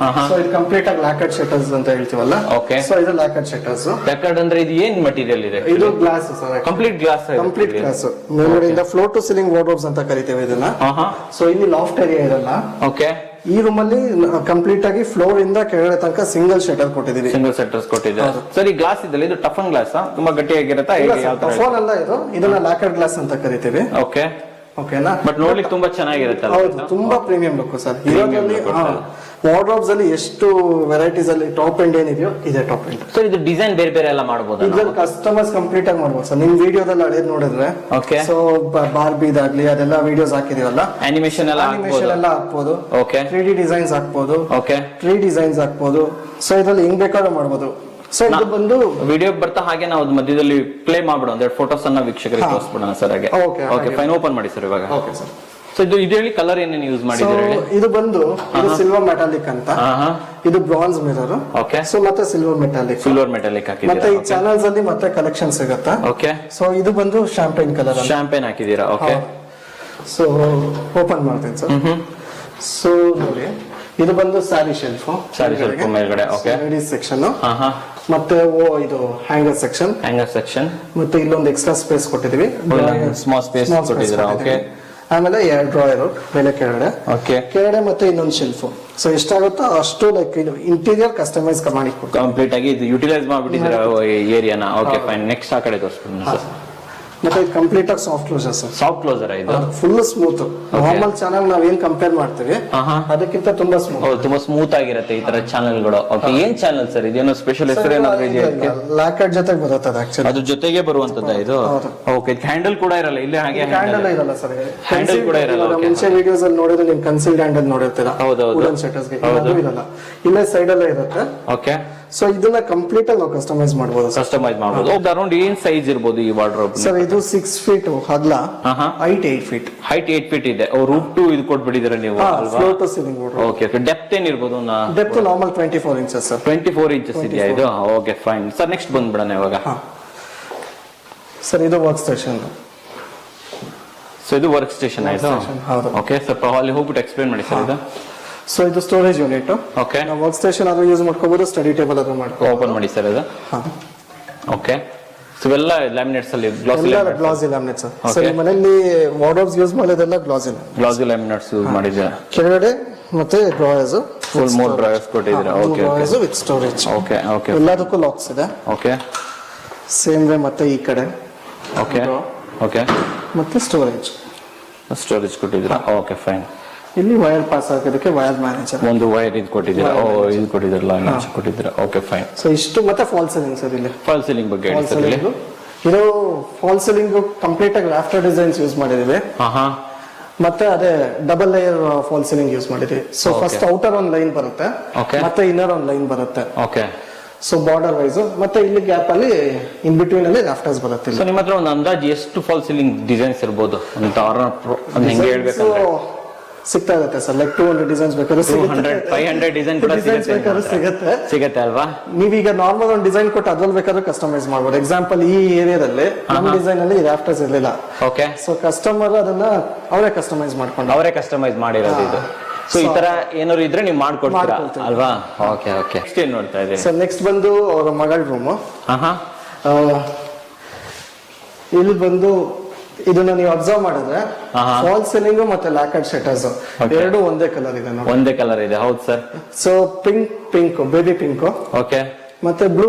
ಸೊ ಇದು ಕಂಪ್ಲೀಟ್ ಆಗಿ ಲ್ಯಾಕರ್ಡ್ ಶಟರ್ಸ್ ಅಂತ ಹೇಳ್ತೀವಲ್ಲ. ಓಕೆ. ಸೊ ಇದು ಲ್ಯಾಕರ್ಡ್ ಶಟರ್ಸ್. ಲ್ಯಾಕರ್ಡ್ ಅಂದ್ರೆ ಇದು ಏನ್ ಮಟೀರಿಯಲ್ ಇದೆ? ಇದು glass sir, complete glass. Complete glass. ಮೇಲ್ಗಡೆಯಿಂದ ಫ್ಲೋರ್ ಟು ಸೀಲಿಂಗ್ ವಾರ್ಡ್ರೋಬ್ಸ್ ಅಂತ ಕರಿತೇವೆ ಇದನ್ನ. ಸೊ ಇಲ್ಲಿ ಲಾಫ್ಟ್ ಏರಿಯಾ ಇರಲ್ಲ. ಓಕೆ. ಈ ರೂಮ್ ಅಲ್ಲಿ ಕಂಪ್ಲೀಟ್ ಆಗಿ ಫ್ಲೋರ್ ಇಂದ ಕೆಳಗಡೆ ತನಕ ಸಿಂಗಲ್ ಶಟರ್ ಕೊಟ್ಟಿದ್ದೀವಿ. ಸಿಂಗಲ್ ಶಟರ್ಸ್ ಕೊಟ್ಟಿದ್ದೀವಿ. ಸರ್ ಈ ಗ್ಲಾಸ್ ಇದೆಲ್ಲ, ಇದು ಟಫನ್ ಗ್ಲಾಸ್ ತುಂಬಾ ಗಟ್ಟಿಯಾಗಿರುತ್ತಾ? ಟಫನ್ ಅಲ್ಲ, ಇದನ್ನ ಲ್ಯಾಕರ್ಡ್ ಗ್ಲಾಸ್ ಅಂತ ಕರಿತೀವಿ. ಓಕೆ. ಓಕೆನಾ? ಬಟ್ ನೋಡ್ಲಿಕ್ಕೆ ತುಂಬಾ ಚೆನ್ನಾಗಿರುತ್ತೆ. ಹೌದು, ತುಂಬಾ ಪ್ರೀಮಿಯಂ ಲುಕ್ ಸರ್. ಇರೋದ್ರಲ್ಲಿ ವಾರ್ಡ್ರೋಬ್ಸ್ ಅಲ್ಲಿ ಎಷ್ಟು ವೆರೈಟೀಸ್ ಅಲ್ಲಿ ಟಾಪ್ ಎಂಡ್ ಏನಿದೆಯೋ ಇದೆ ಟಾಪ್ ಎಂಡ್. ಸರ್ ಇದು ಡಿಸೈನ್ ಬೇರೆ ಬೇರೆ ಎಲ್ಲ ಮಾಡಬಹುದು. ಇದ್ರಲ್ಲಿ ಕಸ್ಟಮರ್ಸ್ ಕಂಪ್ಲೀಟ್ ಆಗಿ ಮಾಡ್ಬೋದು ಸರ್. ನಿಮ್ ವಿಡಿಯೋದಲ್ಲಿ ಹಳೇದ್ ನೋಡಿದ್ರೆ ಓಕೆ. ಸೊ ಬಾರ್ಬಿದಾಗ್ಲಿ ಅದೆಲ್ಲ ವಿಡಿಯೋಸ್ ಹಾಕಿದೀವಲ್ಲ, ಅನಿಮೇಷನ್ ಎಲ್ಲ ಹಾಕ್ಬೋದು. ಓಕೆ. 3D ಡಿಸೈನ್ಸ್ ಹಾಕ್ಬೋದು. ಓಕೆ. 3D ಡಿಸೈನ್ಸ್ ಹಾಕ್ಬೋದು. ಸೊ ಇದ್ರಲ್ಲಿ ಹೆಂಗ್ ಬೇಕಾದ್ರೂ ಮಾಡ್ಬೋದು. ಸೊ ಇದು ಬಂದು ವಿಡಿಯೋ ಬರ್ತಾ ಹಾಗೆ ನಾವು ಮಧ್ಯದಲ್ಲಿ ಪ್ಲೇ ಮಾಡ್ಬಿಡೋಣ, ಒಂದೆರಡು ಫೋಟೋಸ್ ಅನ್ನ ವೀಕ್ಷಕರಿಗೆ ತೋರಿಸ್ಬಿಡೋಣ ಸರ್. ಹಾಗೆ ಓಕೆ ಫೈನ್. ಓಪನ್ ಮಾಡಿ ಸರ್ ಇವಾಗ. Okay sir. ಸೊ ಇದು ಹೇಳಿ, ಕಲರ್ ಏನೇನು ಯೂಸ್ ಮಾಡಿದ್ರೆ? ಇದು ಬಂದು ಸಿಲ್ವರ್ ಮೆಟಾಲಿಕ್ ಅಂತ, ಇದು ಬ್ರಾನ್ಸ್ ಮಿರರ್. ಓಕೆ. ಸೊ ಮತ್ತೆ ಸಿಲ್ವರ್ ಮೆಟಾಲಿಕ್ ಹಾಕಿದ್ದೀರಾ? ಮತ್ತೆ ಈ ಚಾನಲ್ಸ್ ಅಲ್ಲಿ ಮತ್ತೆ ಕಲೆಕ್ಷನ್ ಸಿಗುತ್ತೆ. ಓಕೆ. ಸೊ ಇದು ಬಂದು ಶಾಂಪೇನ್ ಕಲರ್. ಶಾಂಪೇನ್ ಹಾಕಿದ್ದೀರಾ? ಓಕೆ. ಸೊ ಓಪನ್ ಮಾಡ್ತೀನಿ ಸರ್. ಸೊ ನೋಡಿ, ಇದು ಬಂದು ಸ್ಯಾರಿ ಶೆಲ್ಫ್. ಮೇಲ್ಗಡೆ ಓಕೆ. Ladies section. ಮತ್ತೆ ಇದು ಹ್ಯಾಂಗರ್ ಸೆಕ್ಷನ್. ಮತ್ತೆ ಇಲ್ಲೊಂದು ಎಕ್ಸ್ಟ್ರಾ ಸ್ಪೇಸ್ ಕೊಟ್ಟಿದೀವಿ, ಸ್ಮಾಲ್ ಸ್ಪೇಸ್ ಕೊಟ್ಟಿದ್ದೀರಾ? ಓಕೆ. ಆಮೇಲೆ 2 ಡ್ರಾಯರ್ ಮೇಲೆ ಕೆಳಗಡೆ. ಓಕೆ. ಕೆಳಗಡೆ ಮತ್ತೆ ಇನ್ನೊಂದು ಶೆಲ್ಫ್. ಸೊ ಎಷ್ಟಾಗುತ್ತೋ ಅಷ್ಟು ಲೈಕ್ ಇದು ಇಂಟೀರಿಯರ್ ಕಸ್ಟಮೈಸ್ ಮಾಡಿ ಕಂಪ್ಲೀಟ್ ಆಗಿ ಇದು ಯುಟಿಲೈಸ್ ಮಾಡ್ಬಿಟ್ಟಿದ್ದೀರಾ ಏರಿಯಾನ. Okay fine. ನೆಕ್ಸ್ಟ್ ಆ ಕಡೆ ತೋರಿಸ್ಬಿಡಿ ಸರ್. ಮತ್ತೆ ಇದು ಕಂಪ್ಲೀಟ್ ಆಗಿ soft closer sir. Soft closer ಇದು ಫುಲ್ ಸ್ಮೂತ್. ನಾರ್ಮಲ್ ಚಾನಲ್ ನಾವ್ ಏನ್ ಕಂಪೇರ್ ಮಾಡ್ತೀವಿ ಅದಕ್ಕಿಂತ ತುಂಬಾ ಸ್ಮೂತ್. ತುಂಬಾ ಸ್ಮೂತ್ ಆಗಿರುತ್ತೆ ಈ ತರ ಚಾನೆಲ್ಗಳು. ಓಕೆ. ಏನ್ ಚಾನಲ್ ಸರ್ ಇದೇನೋ ಸ್ಪೆಷಲ್ ಹೆಸರು ಏನಾದ್ರು ಇದೆಯಾ? ಲ್ಯಾಕರ್ಡ್ ಜೊತೆಗೆ ಬರುತ್ತೆ ಆಕ್ಚುಲಿ. ಅದ್ರ ಜೊತೆಗೆ ಬರುವಂತದ್ದು ಇದು? ಓಕೆ. ಹ್ಯಾಂಡಲ್ ಕೂಡ ಇರಲ್ಲ ಇಲ್ಲಿ? ಹಾಗೆ ಹ್ಯಾಂಡಲ್ ಇರಲ್ಲ ಸರ್. ಹ್ಯಾಂಡಲ್ ಕೂಡ ಇರಲ್ಲ. ಮುಂಚೆ ವಿಡಿಯೋಸ್ ಅಲ್ಲಿ ನೋಡಿದ್ರೆ ನೀವು ಕನ್ಸಿಲ್ಡ್ ಹ್ಯಾಂಡಲ್ ನೋಡಿರ್ತೀರಾ. ಹೌದೌದು. ಇರಲ್ಲ, ಇಲ್ಲೇ ಸೈಡ್ ಅಲ್ಲೇ ಇರುತ್ತೆ. ಓಕೆ. ಸೊ ಇದನ್ನ ಕಂಪ್ಲೀಟ್ ಆಗಿ ನಾವು ಕಸ್ಟಮೈಸ್ ಮಾಡಬಹುದು. ಅರೌಂಡ್ ಏನ್ ಸೈಜ್ ಇರಬಹುದು ಈ ವಾರ್ಡ್ರೋಬ್? ಸರ್ ಇದು 6 ಫೀಟ್ ಅಗಲ, ಹೈಟ್ 8 ಫೀಟ್. ಹೈಟ್ 8 ಫೀಟ್ ಇದೆ. ರೂಫ್ ಟು ಇದು ಕೊಟ್ಬಿಟ್ಟಿದ್ದೀರಾ ನೀವು? Floor to ceiling wardrobe. Okay. Depth ಏನಿರ್ಬೋದು? Depth normal 24 inches sir. 24 inches ಇದೆಯಾ ಇದು? Okay fine sir. ನೆಕ್ಸ್ಟ್ ಬಂದ್ಬಿಡೋಣ ಇವಾಗ. ಸರ್ ಇದು ವರ್ಕ್ ಸ್ಟೇಷನ್. ಸೊ ಇದು ವರ್ಕ್ ಸ್ಟೇಷನ್ ಆಯ್ತು? ಓಕೆ. ಸ್ವಲ್ಪ ಅಲ್ಲಿ ಹೋಗ್ಬಿಟ್ಟು ಎಕ್ಸ್ಪ್ಲೇನ್ ಮಾಡಿ ಸರ್ ಇದು. ಸೊ ಇದು ಸ್ಟೋರೇಜ್ ಯೂನಿಟ್. ಓಕೆ. ನಾವು ವರ್ಕ್ ಸ್ಟೇಷನ್ ಆದ್ರೂ ಯೂಸ್ ಮಾಡ್ಕೋಬಹುದು, ಸ್ಟಡಿ ಟೇಬಲ್ ಆದ್ರೂ ಮಾಡ್ಕೋಬಹುದು. ಓಪನ್ ಮಾಡಿ ಸರ್ ಇದು. ಓಕೆ. ಸೊ ಇವೆಲ್ಲ ಲ್ಯಾಮಿನೇಟ್ಸ್ ಅಲ್ಲಿ ಗ್ಲಾಸಿ ಗ್ಲಾಸಿ ಲ್ಯಾಮಿನೇಟ್ ಸರ್. ಸರ್ ಈ ಮನೆಯಲ್ಲಿ ವಾರ್ಡ್ರೋಬ್ಸ್ ಯೂಸ್ ಮಾಡೋದೆಲ್ಲ ಗ್ಲಾಸಿ ಲ್ಯಾಮಿನೇಟ್ಸ್ ಯೂಸ್ ಮಾಡಿದ್ದೀರಾ. ಕೆಳಗಡೆ ಮತ್ತೆ ಡ್ರಾಯರ್ಸ್ ಫುಲ್ 3 ಡ್ರಾಯರ್ಸ್ ಕೊಟ್ಟಿದ್ದೀರಾ. Okay drawers with storage. Okay okay. ಎಲ್ಲದಕ್ಕೂ ಲಾಕ್ಸ್ ಇದೆ. ಓಕೆ. ಸೇಮ್ ವೇ ಮತ್ತೆ ಈ ಕಡೆ ಓಕೆ ಓಕೆ ಮತ್ತೆ ಸ್ಟೋರೇಜ್ ಕೊಟ್ಟಿದ್ದೀರಾ. Okay fine. ಇಲ್ಲಿ ವೈರ್ ಪಾಸ್ ಆಗೋದಕ್ಕೆ ವೈರ್ ಮ್ಯಾನೇಜರ್ ಒಂದು ವೈರ್ ಇದು ಕೊಟ್ಟಿದ್ದೀರಾ. ಇದು ಕೊಟ್ಟಿದ್ದೀರಲ್ಲ ಕೊಟ್ಟಿದ್ದೀರಾ. Okay fine. ಸೊ ಇಷ್ಟು ಮತ್ತೆ ಫಾಲ್ ಸೀಲಿಂಗ್ ಸರ್. ಇಲ್ಲಿ ಫಾಲ್ ಸೀಲಿಂಗ್ ಬಗ್ಗೆ ಹೇಳಿ ಸರ್. ಇಲ್ಲಿ ಇದು ಫಾಲ್ ಸೀಲಿಂಗ್ ಕಂಪ್ಲೀಟ್ ಆಗಿ ರಾಫ್ಟರ್ ಡಿಸೈನ್ಸ್ ಯೂಸ್ ಮಾಡಿದೀವಿ. ಮತ್ತೆ ಅದೇ double layer fall ceiling use ಮಾಡಿದೀವಿ. ಸೊ ಫಸ್ಟ್ ಔಟರ್ ಒಂದು ಲೈನ್ ಬರುತ್ತೆ, ಮತ್ತೆ ಇನ್ನರ್ ಒಂದು ಲೈನ್ ಬರುತ್ತೆ. ಓಕೆ. ಸೊ ಬಾರ್ಡರ್ ವೈಸ್ ಮತ್ತೆ ಇಲ್ಲಿ ಗ್ಯಾಪ್ ಅಲ್ಲಿ ಇನ್ ಬಿಟ್ವೀನ್ ಅಲ್ಲಿ ರಾಫ್ಟರ್ಸ್ ಬರುತ್ತೆ. ಸೊ ನಿಮ್ಮ ಹತ್ರ ಒಂದು ಅಂದಾಜು ಎಷ್ಟು ಫಾಲ್ ಸೀಲಿಂಗ್ ಡಿಸೈನ್ಸ್ ಇರಬಹುದು ಅಂತ ಹೆಂಗೆ ಹೇಳ್ಬೇಕಂದ್ರೆ ಸಿಗ್ತಾ ಇರುತ್ತೆ ಸರ್. ಲೈಕ್ 200 ಡಿಸೈನ್ಸ್ ಬೇಕಾದ್ರೆ 500 ಡಿಸೈನ್ ಸಿಗುತ್ತೆ ಅಲ್ವಾ. ನೀವೀಗ ನಾರ್ಮಲ್ ಒಂದು ಡಿಸೈನ್ ಕೊಟ್ಟು ಅದ್ರಲ್ಲಿ ಬೇಕಾದ್ರೆ ಕಸ್ಟಮೈಸ್ ಮಾಡಬಹುದು. ಎಕ್ಸಾಂಪಲ್ ಈ ಏರಿಯಾದಲ್ಲಿ ನಮ್ಮ ಡಿಸೈನ್ ಅಲ್ಲಿ ರಾಫ್ಟರ್ಸ್ ಇರಲಿಲ್ಲ. ಓಕೆ. ಸೊ ಕಸ್ಟಮರ್ ಅದನ್ನ ಅವರೇ ಕಸ್ಟಮೈಸ್ ಮಾಡಿರೋದು ಇದು. ಸೊ ಈ ತರ ಏನಾದ್ರು ಇದ್ರೆ ನೀವು ಮಾಡ್ಕೊಡ್ತೀರಾ ಅಲ್ವಾ. Okay okay. ನೆಕ್ಸ್ಟ್ ಏನ್ ನೋಡ್ತಾ ಇದ್ದೀವಿ ಸರ್? ನೆಕ್ಸ್ಟ್ ಬಂದು ಅವರ ಮಗಳ ರೂಮ್. ಇಲ್ಲಿ ಬಂದು ಇದನ್ನ ನೀವು ಅಬ್ಸರ್ವ್ ಮಾಡಿದ್ರೆ ಫಾಲ್ ಸೀಲಿಂಗ್ ಮತ್ತೆ ಲ್ಯಾಕರ್ಡ್ ಶಟರ್ಸ್ ಎರಡು ಒಂದೇ ಕಲರ್ ಇದೆ ನೋಡಿ. ಒಂದೇ ಕಲರ್ ಇದೆ. ಹೌದು sir. So pink baby pink. Okay. ಮತ್ತೆ ಬ್ಲೂ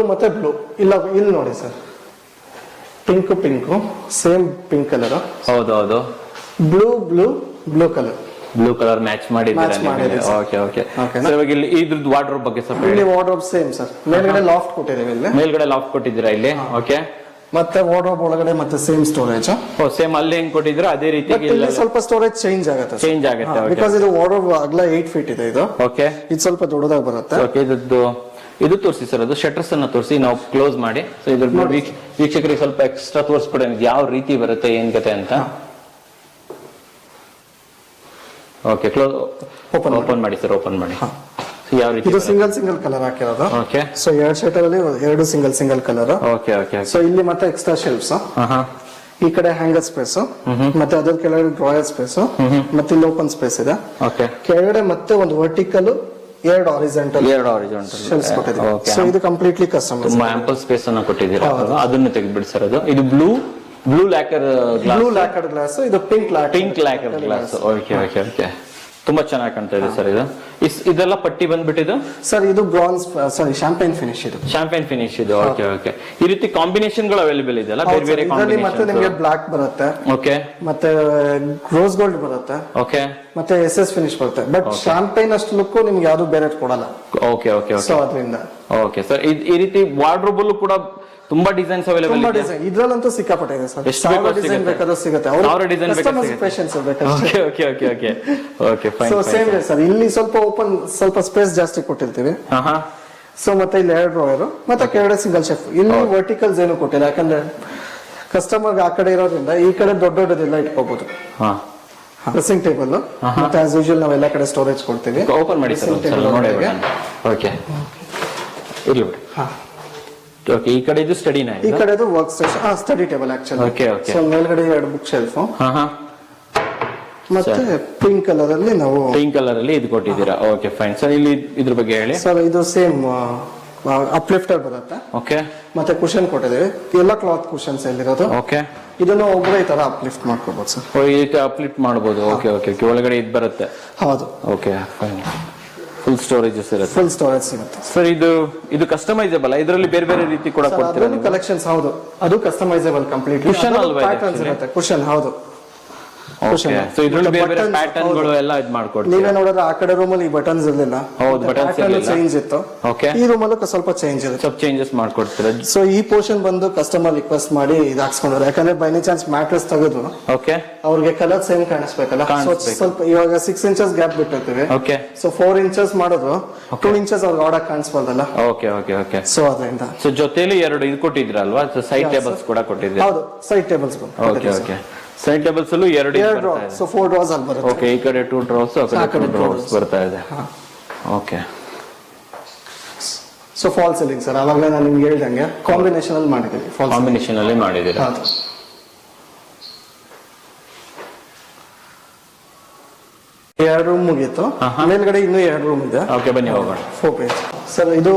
ಇಲ್ಲ ಇಲ್ಲಿ ನೋಡಿ sir. Pink same pink colour. ಹೌದು. ಬ್ಲೂ ಕಲರ್ ಮ್ಯಾಚ್ ಮಾಡಿದ್ದೀರಾ. Okay okay. ಇವಾಗ ಇಲ್ಲಿ ಇದ್ರದ್ದು ವಾರ್ಡ್ರೋಬ್ ಬಗ್ಗೆ ಸ್ವಲ್ಪ ಇಲ್ಲಿ ವಾರ್ಡ್ರೋಬ್ ಸೇಮ್ ಸರ್. ಮೇಲ್ಗಡೆ ಲಾಫ್ಟ್ ಕೊಟ್ಟಿದ್ದೀವಿ. ಇಲ್ಲಿ ಮೇಲ್ಗಡೆ ಲಾಫ್ಟ್ ಕೊಟ್ಟಿದ್ದೀರಾ ಇಲ್ಲಿ. ಓಕೆ. ಮತ್ತೆ ವಾರ್ಡ್ರೋಬ್ ಒಳಗಡೆ ಮತ್ತೆ ಸೇಮ್ ಸ್ಟೋರೇಜ್. ಸೇಮ್ ಅಲ್ಲಿ ಹೆಂಗ್ ಕೊಟ್ಟಿದ್ರು ಅದೇ ರೀತಿ ಸ್ವಲ್ಪ ಸ್ಟೋರೇಜ್ ಚೇಂಜ್ ಆಗುತ್ತೆ ಬಿಕಾಸ್ ಇದು ವಾರ್ಡ್ರೋಬ್ ಅಗಲ 8 ಫೀಟ್ ಇದೆ ಇದು. ಓಕೆ. ಇದು ಸ್ವಲ್ಪ ದೊಡ್ಡದಾಗಿ ಬರುತ್ತೆ. ಓಕೆ. ಇದು ತೋರಿಸಿ ಸರ್. ಅದು ಶಟರ್ಸ್ ಅನ್ನ ತೋರಿಸಿ ನಾವು ಕ್ಲೋಸ್ ಮಾಡಿ. ಸೊ ಇದ್ರ ವೀಕ್ಷಕರಿಗೆ ಸ್ವಲ್ಪ ಎಕ್ಸ್ಟ್ರಾ ತೋರಿಸ್ಕೊಡಿ ಯಾವ ರೀತಿ ಬರುತ್ತೆ ಏನ್ ಕತೆ ಅಂತ. ಓಕೆ. ಕ್ಲೋಸ್ ಓಪನ್ ಮಾಡಿ ಸರ್. ಓಪನ್ ಮಾಡಿ. ಯಾವ ರೀತಿ? ಇದು ಸಿಂಗಲ್ ಕಲರ್ ಹಾಕಿರೋದು. ಓಕೆ. ಸೊ 2 ಶಟರ್ ಅಲ್ಲಿ 2 ಸಿಂಗಲ್ ಕಲರ್. ಓಕೆ. ಸೊ ಇಲ್ಲಿ ಮತ್ತೆ ಎಕ್ಸ್ಟ್ರಾ ಶೆಲ್ಫ್ಸ್. ಈ ಕಡೆ ಹ್ಯಾಂಗರ್ ಸ್ಪೇಸ್ ಮತ್ತೆ ಅದ್ರ ಕೆಳಗಡೆ ಡ್ರಾಯರ್ ಸ್ಪೇಸ್ ಮತ್ತೆ ಇಲ್ಲಿ ಓಪನ್ ಸ್ಪೇಸ್ ಇದೆ. ಓಕೆ. ಕೆಳಗಡೆ ಮತ್ತೆ ಒಂದು ವರ್ಟಿಕಲ್ 2 ಹಾರಿಜಾಂಟಲ್ ಶೆಲ್ಫ್ಸ್ ಕೊಟ್ಟಿದ್ದೀವಿ. ಸೊ ಇದು ಕಂಪ್ಲೀಟ್ಲಿ ಕಸ್ಟಮೈಸ್. ತುಂಬಾ ಆಂಪಲ್ ಸ್ಪೇಸ್ ಅನ್ನ ಕೊಟ್ಟಿದ್ದೀರಾ. ಅದನ್ನು ತೆಗೆದ್ಬಿಡಿ ಸರ್. ಇದು ಬ್ಲೂ ಲ್ಯಾಕರ್ ಗ್ಲಾಸ್. ಇದು ಪಿಂಕ್ ಲ್ಯಾಕರ್ ಗ್ಲಾಸ್. ಓಕೆ. ತುಂಬಾ ಚೆನ್ನಾಗಿ ಕಾಣ್ತಾ ಇದೆ ಸರ್. ಇದೆಲ್ಲ ಪಟ್ಟಿ ಬಂದ್ಬಿಟ್ಟಿದ್ದು ಸರ್. ಇದು ಬ್ರಾನ್ಸ್ ಶಾಂಪೈನ್ ಫಿನಿಶ್ ಇದು. ಓಕೆ. ಈ ರೀತಿ ಕಾಂಬಿನೇಷನ್ ಗಳು ಅವೈಲೇಬಲ್ ಇದೆಯಲ್ಲ ಬೇರೆ ಮತ್ತೆ ನಿಮಗೆ ಬ್ಲಾಕ್ ಬರುತ್ತೆ. ಓಕೆ. ಮತ್ತೆ ರೋಸ್ ಗೋಲ್ಡ್ ಬರುತ್ತೆ. ಓಕೆ. ಮತ್ತೆ SS ಫಿನಿಶ್ ಬರುತ್ತೆ. ಬಟ್ ಶಾಂಪೈನ್ ಅಷ್ಟು ಲುಕ್ ನಿಮ್ಗೆ ಯಾವ್ದು ಬೇರೆ ಕೊಡಲ್ಲ. ಓಕೆ. ಸೊ ಅದರಿಂದ ಓಕೆ ಸರ್. ಈ ರೀತಿ ವಾರ್ಡ್ರೋಬ್ ಕೂಡ ತುಂಬಾ ಡಿಸೈನ್ಸ್ ಅವೈಲೇಬಲ್ ಇದೆ. ಇದ್ರಲ್ಲಂತೂ ಸಿಕ್ಕಾಪಟ್ಟೆ ಇದೆ ಸರ್. ಎಷ್ಟು ಡಿಸೈನ್ ಬೇಕಾದ್ರೂ ಸಿಗುತ್ತೆ. ಅವರ design okay fine. So same ಇದೆ ಸರ್. ಇಲ್ಲಿ ಸ್ವಲ್ಪ ಸ್ಪೇಸ್ ಜಾಸ್ತಿ ಕೊಟ್ಟಿರ್ತೀವಿ. ಸೊ ಮತ್ತೆ ಇಲ್ಲಿ 2 ಡ್ರಾಯರ್ ಮತ್ತೆ ಕೆಳಗಡೆ ಸಿಂಗಲ್ ಶೆಫ್. ಇಲ್ಲಿ ವರ್ಟಿಕಲ್ಸ್ ಏನು ಕೊಟ್ಟಿಲ್ಲ ಯಾಕಂದ್ರೆ ಕಸ್ಟಮರ್ ಆ ಕಡೆ ಇರೋದ್ರಿಂದ ಈ ಕಡೆ ದೊಡ್ಡದೆಲ್ಲ ಇಟ್ಕೋಬಹುದು. ಡ್ರೆಸ್ಸಿಂಗ್ ಟೇಬಲ್ ಮತ್ತೆ ಆಸ್ ಯೂಶುವಲ್ ನಾವೆಲ್ಲ ಕಡೆ ಸ್ಟೋರೇಜ್ ಕೊಡ್ತೀವಿ. ಓಪನ್ ಮಾಡಿ ಸರ್. ಓಕೆ. ಇರ್ಲಿ ಬಿಡಿ. ಓಕೆ. ಈ ಕಡೆ ಇದು ಸ್ಟಡಿನಾ? ಈ ಕಡೆ ಇದು work station study table actually. Okay. So ಮೇಲ್ಗಡೆ 2 ಬುಕ್ ಶೆಲ್ಫ್. ಮತ್ತೆ ಪಿಂಕ್ ಕಲರ್ ಅಲ್ಲಿ ಇದು ಕೊಟ್ಟಿದ್ದೀರಾ. Okay fine sir. ಇಲ್ಲಿ ಇದ್ರ ಬಗ್ಗೆ ಹೇಳಿ ಸರ್. ಇದು ಸೇಮ್ ಅಪ್ಲಿಫ್ಟರ್ ಬರುತ್ತೆ. ಓಕೆ. ಮತ್ತೆ ಕುಶನ್ ಕೊಟ್ಟಿದ್ದೀವಿ. ಎಲ್ಲ ಕ್ಲಾತ್ ಕುಶನ್ಸ್ ಎಲ್ಲಿರೋದು. ಓಕೆ. ಇದನ್ನು ಒಬ್ಬರೇ ಈ ತರ ಅಪ್ಲಿಫ್ಟ್ ಮಾಡ್ಕೋಬಹುದು ಸರ್. ಈ ರೀತಿ ಅಪ್ಲಿಫ್ಟ್ ಮಾಡಬಹುದು. ಓಕೆ. ಒಳಗಡೆ ಇದು ಬರುತ್ತೆ. ಹೌದು. Okay fine. ಫುಲ್ ಸ್ಟೋರೇಜ್ ಸಿಗುತ್ತೆ ಸರ್. ಇದು ಕಸ್ಟಮೈಸೇಬಲ್. ಇದರಲ್ಲಿ ಬೇರೆ ರೀತಿ ಕೂಡ ಕೊಡ್ತೀರಾ ಕಲೆಕ್ಷನ್ಸ್? ಹೌದು. ಅದು ಕಸ್ಟಮೈಸೇಬಲ್ ಕಂಪ್ಲೀಟ್. ಕುಶನ್ ಅಲ್ವಾ? ಕುಶನ್ ಹೌದು. ಸೊ ಇದರಲ್ಲಿ ಬೇರೆ ಪ್ಯಾಟರ್ನ್ ಗಳು ಎಲ್ಲ ಇದು ಮಾಡ್ಕೊಡ್ತೀವಿ. ನೀವೇ ನೋಡಿದ್ರೆ ಆ ಕಡೆ ರೂಮ್ ಅಲ್ಲಿ ಈ ಬಟನ್ಸ್ ಇರಲಿಲ್ಲ. ಹೌದು. ಬಟನ್ಸ್ ಚೇಂಜ್ ಇತ್ತು. ಓಕೆ. ಈ ರೂಮ್ ಅಲ್ಲೂ ಸ್ವಲ್ಪ ಚೇಂಜ್ ಇದೆ. ಸ್ವಲ್ಪ ಚೇಂಜಸ್ ಮಾಡ್ಕೊಡ್ತೀರಾ. ಸೊ ಈ ಪೋರ್ಷನ್ ಬಂದು ಕಸ್ಟಮರ್ ರಿಕ್ವೆಸ್ಟ್ ಮಾಡಿ ಇದು ಹಾಕ್ಸ್ಕೊಂಡ್ರೆ ಯಾಕಂದ್ರೆ ಬೈ ಎನಿ ಚಾನ್ಸ್ ಮ್ಯಾಟ್ರೆಸ್ ತೆಗೆದು ಓಕೆ ಅವ್ರಿಗೆ ಕಲರ್ ಸೇಮ್ ಕಾಣಿಸ್ಬೇಕಲ್ಲ. ಸ್ವಲ್ಪ ಇವಾಗ 6 ಇಂಚಸ್ ಗ್ಯಾಪ್ ಬಿಟ್ಟಿರ್ತೀವಿ. ಓಕೆ. ಸೊ 4 ಇಂಚಸ್ ಮಾಡೋದು 2 ಇಂಚಸ್ ಅವ್ರಿಗೆ ಆರ್ಡರ್ ಕಾಣಿಸ್ಬಾರ್ದಲ್ಲ. ಓಕೆ. ಸೊ ಅದರಿಂದ ಸೊ ಜೊತೆಲಿ 2 ಇದು ಕೊಟ್ಟಿದ್ರಲ್ವಾ? ಸೈಡ್ ಟೇಬಲ್ಸ್ ಕೂಡ ಕೊಟ್ಟಿದ್ದೀರಾ? ಹೌದು. Side tables. Okay. Side tables ಅಲ್ಲೂ 2 ಸೊ 4 ಡ್ರಾಸ್ ಅಲ್ಲಿ ಬರುತ್ತೆ. ಓಕೆ. ಈ ಕಡೆ 2 ಡ್ರಾಸ್ ಆ ಕಡೆ 2 ಡ್ರಾಸ್ ಬರ್ತಾ ಇದೆ. Okay. So fall ceiling sir. ಅವಾಗಲೇ ನಾನು ನಿಮ್ಗೆ ಹೇಳ್ದಂಗೆ ಕಾಂಬಿನೇಷನ್ ಅಲ್ಲಿ ಮಾಡಿದ್ದೀವಿ. ಕಾಂಬಿನೇಷನ್ ಅಲ್ಲಿ ಮಾಡಿದ್ದೀರಾ. 2 ರೂಮ್ ಮುಗೀತು. ಮೇಲ್ಗಡೆ ಇನ್ನೂ 2 ರೂಮ್ ಇದೆ. ಓಕೆ. ಬನ್ನಿ ಹೋಗೋಣ. 4 ಪೇಜ್ ಸರ್. ಇದು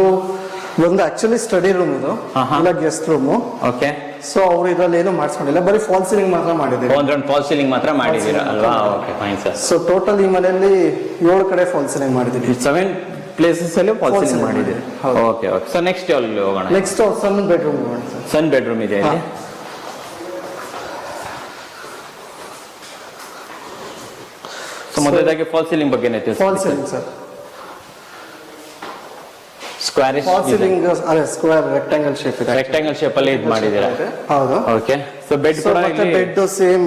ಒಂದು ಆಕ್ಚುಲಿ ಸ್ಟಡಿ ರೂಮ್ ಇದು, ಇಲ್ಲ ಗೆಸ್ಟ್ ರೂಮ್. ಓಕೆ. ಸೊ ಅವ್ರು ಇದ್ರಲ್ಲಿ ಏನು ಮಾಡಿಸ್ಕೊಂಡಿಲ್ಲ, ಬರೀ ಫಾಲ್ ಸೀಲಿಂಗ್ ಮಾತ್ರ ಮಾಡಿದ್ದೀವಿ. ಒಂದು ಫಾಲ್ ಸೀಲಿಂಗ್ ಮಾತ್ರ ಮಾಡಿದೀರಾ ಅಲ್ವಾ? Okay fine sir. So total ಈ ಮನೆಯಲ್ಲಿ 7 ಕಡೆ ಫಾಲ್ ಸೀಲಿಂಗ್ ಮಾಡಿದ್ದೀವಿ. 7 ಪ್ಲೇಸಸ್ ಅಲ್ಲಿ ಫಾಲ್ ಸೀಲಿಂಗ್ ಮಾಡಿದ್ದೀರಿ. Okay okay. ಸೊ ನೆಕ್ಸ್ಟ್ ಅಲ್ಲಿ ಹೋಗೋಣ. ನೆಕ್ಸ್ಟ್ ಸಣ್ಣ ಬೆಡ್ರೂಮ್ ಹೋಗೋಣ ಸರ್. ಸಣ್ಣ ಬೆಡ್ರೂಮ್ ಇದೆ ಇಲ್ಲಿ. ಸೊ ಮೊದಲದಾಗಿ ಫಾಲ್ ಸೀಲಿಂಗ್ ಬಗ್ಗೆ fall ceiling sir, square fall ceiling ಅದೇ ಸ್ಕ್ವೇರ್ ರೆಕ್ಟಾಂಗಲ್ ಶೇಪ್ ಇದೆ. ರೆಕ್ಟಾಂಗಲ್ ಶೇಪ್ ಅಲ್ಲಿ ಇದು ಮಾಡಿದ್ದೀರಾ? ಹೌದು. ಓಕೆ. ಸೊ ಬೆಡ್ ಕೂಡ ಮತ್ತೆ ಬೆಡ್ ಸೇಮ್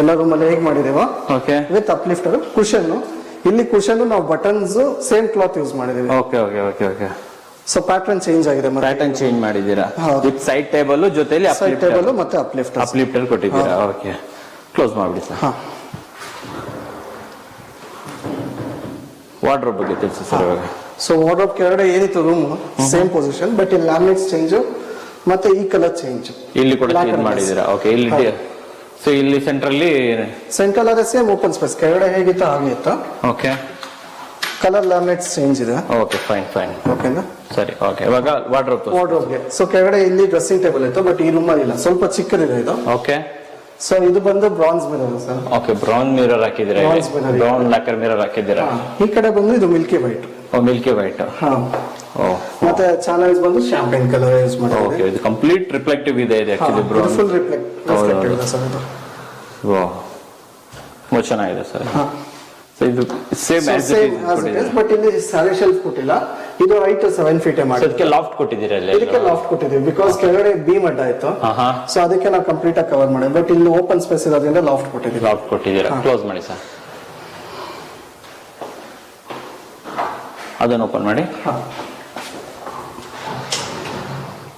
ಎಲ್ಲ ರೂಮ್ ಅಲ್ಲಿ ಹೇಗೆ ಮಾಡಿದೀವೋ ಓಕೆ ವಿತ್ ಅಪ್ಲಿಫ್ಟರ್ ಕುಶನ್. ಇಲ್ಲಿ ಕುಶನ್ ನಾವು ಬಟನ್ಸ್ ಸೇಮ್ ಕ್ಲಾತ್ ಯೂಸ್ ಮಾಡಿದೀವಿ. Okay okay okay okay. So pattern change ಆಗಿದೆ, ಪ್ಯಾಟರ್ನ್ ಚೇಂಜ್ ಮಾಡಿದ್ದೀರಾ ಹೌದು. ವಿತ್ ಸೈಡ್ ಟೇಬಲ್ ಜೊತೆಲಿ ಸೈಡ್ ಟೇಬಲ್ ಮತ್ತೆ ಅಪ್ಲಿಫ್ಟರ್ ಕೊಟ್ಟಿದ್ದೀರಾ? ಓಕೆ. ಕ್ಲೋಸ್ ಮಾಡ್ಬಿಡಿ ಸರ್. ವಾರ್ಡ್ರೋಬ್ ಬಗ್ಗೆ ತಿಳಿಸಿ ಸರ್ ಇವಾಗ. ಸೊ ವಾರ್ಡ್ರೋಬ್ ಕೆಳಗಡೆ ಏನಿತ್ತು ರೂಮ್ ಸೇಮ್ ಪೊಸಿಷನ್, ಬಟ್ ಇಲ್ಲಿ ಲ್ಯಾಮಿನೇಟ್ಸ್ ಚೇಂಜ್ ಮತ್ತೆ ಈ ಕಲರ್ ಚೇಂಜ್. ಇಲ್ಲಿ ಕೂಡ ಚೇಂಜ್ ಮಾಡಿದ್ದೀರಾ? ಓಕೆ. ಇಲ್ಲಿ ಸೊ ಇಲ್ಲಿ ಸೆಂಟ್ರಲ್ಲಿ ಸೆಂಟ್ರಲ್ ಅದೇ ಸೇಮ್ ಓಪನ್ ಸ್ಪೇಸ್, ಕೆಳಗಡೆ ಹೇಗಿತ್ತು ಹಾಗೆ ಇತ್ತು. ಓಕೆ. ಕಲರ್ ಲ್ಯಾಮಿನೇಟ್ಸ್ ಚೇಂಜ್ ಇದೆ. Okay fine fine. ಓಕೆನಾ? ಸರಿ. ಓಕೆ. ಇವಾಗ ವಾರ್ಡ್ರೋಬ್ಗೆ ಸೊ ಕೆಳಗಡೆ ಇಲ್ಲಿ ಡ್ರೆಸ್ಸಿಂಗ್ ಟೇಬಲ್ ಇತ್ತು, ಬಟ್ ಈ ರೂಮ್ ಅಲ್ಲಿ ಇಲ್ಲ, ಸ್ವಲ್ಪ ಚಿಕ್ಕದಿದೆ ಇದು. ಓಕೆ. ಸೊ ಇದು ಬಂದು bronze mirror sir. Okay. Brown mirror ಹಾಕಿದ್ದೀರಾ? ಬ್ರೌನ್ ಲಾಕರ್ ಮಿರರ್ ಹಾಕಿದ್ದೀರಾ? ಈ ಕಡೆ ಬಂದು ಇದು ಮಿಲ್ಕಿ ವೈಟ್. Milky white. ಮತ್ತೆ ಚಾನಲ್ಸ್ ಬಂದು ಶಾಂಪೇನ್ ಕಲರ್ ಯೂಸ್ ಮಾಡಿದ್ದೀವಿ. ಓಕೆ. ಇದು ಕಂಪ್ಲೀಟ್ ರಿಫ್ಲೆಕ್ಟಿವ್ ಇದೆ ಆಕ್ಚುಲಿ. ಬ್ರೌನ್ ಫುಲ್ ರಿಫ್ಲೆಕ್ಟಿವ್ ಇದೆ ಸರ್ ಇದು. ತುಂಬಾ ಚೆನ್ನಾಗಿದೆ ಸರ್. ಸೊ ಇದು same as it is, but ಇಲ್ಲಿ ಸ್ಯಾರಿ ಶೆಲ್ಫ್ ಕೊಟ್ಟಿಲ್ಲ. ಇದು ಹೈಟ್ 7 feet ಮಾಡಿ ಅದಕ್ಕೆ ಲಾಫ್ಟ್ ಕೊಟ್ಟಿದ್ದೀರಾ? ಇದಕ್ಕೆ ಲಾಫ್ಟ್ ಕೊಟ್ಟಿದ್ದೀವಿ ಬಿಕಾಸ್ ಕೆಳಗಡೆ ಬೀಮ್ ಅಡ್ಡ ಆಯ್ತು. ಸೊ ಅದಕ್ಕೆ ನಾವು ಕಂಪ್ಲೀಟ್ ಆಗಿ ಕವರ್ ಮಾಡಿದ್ವಿ, ಬಟ್ ಇಲ್ಲಿ ಓಪನ್ ಸ್ಪೇಸ್ ಇರೋದ್ರಿಂದ ಲಾಫ್ಟ್ ಕೊಟ್ಟಿದ್ದೀವಿ. ಲಾಫ್ಟ್ ಕೊಟ್ಟಿದ್ದೀರಾ? ಕ್ಲೋಸ್ ಮಾಡಿ ಸರ್. ಅದನ್ನು ಓಪನ್ ಮಾಡಿ.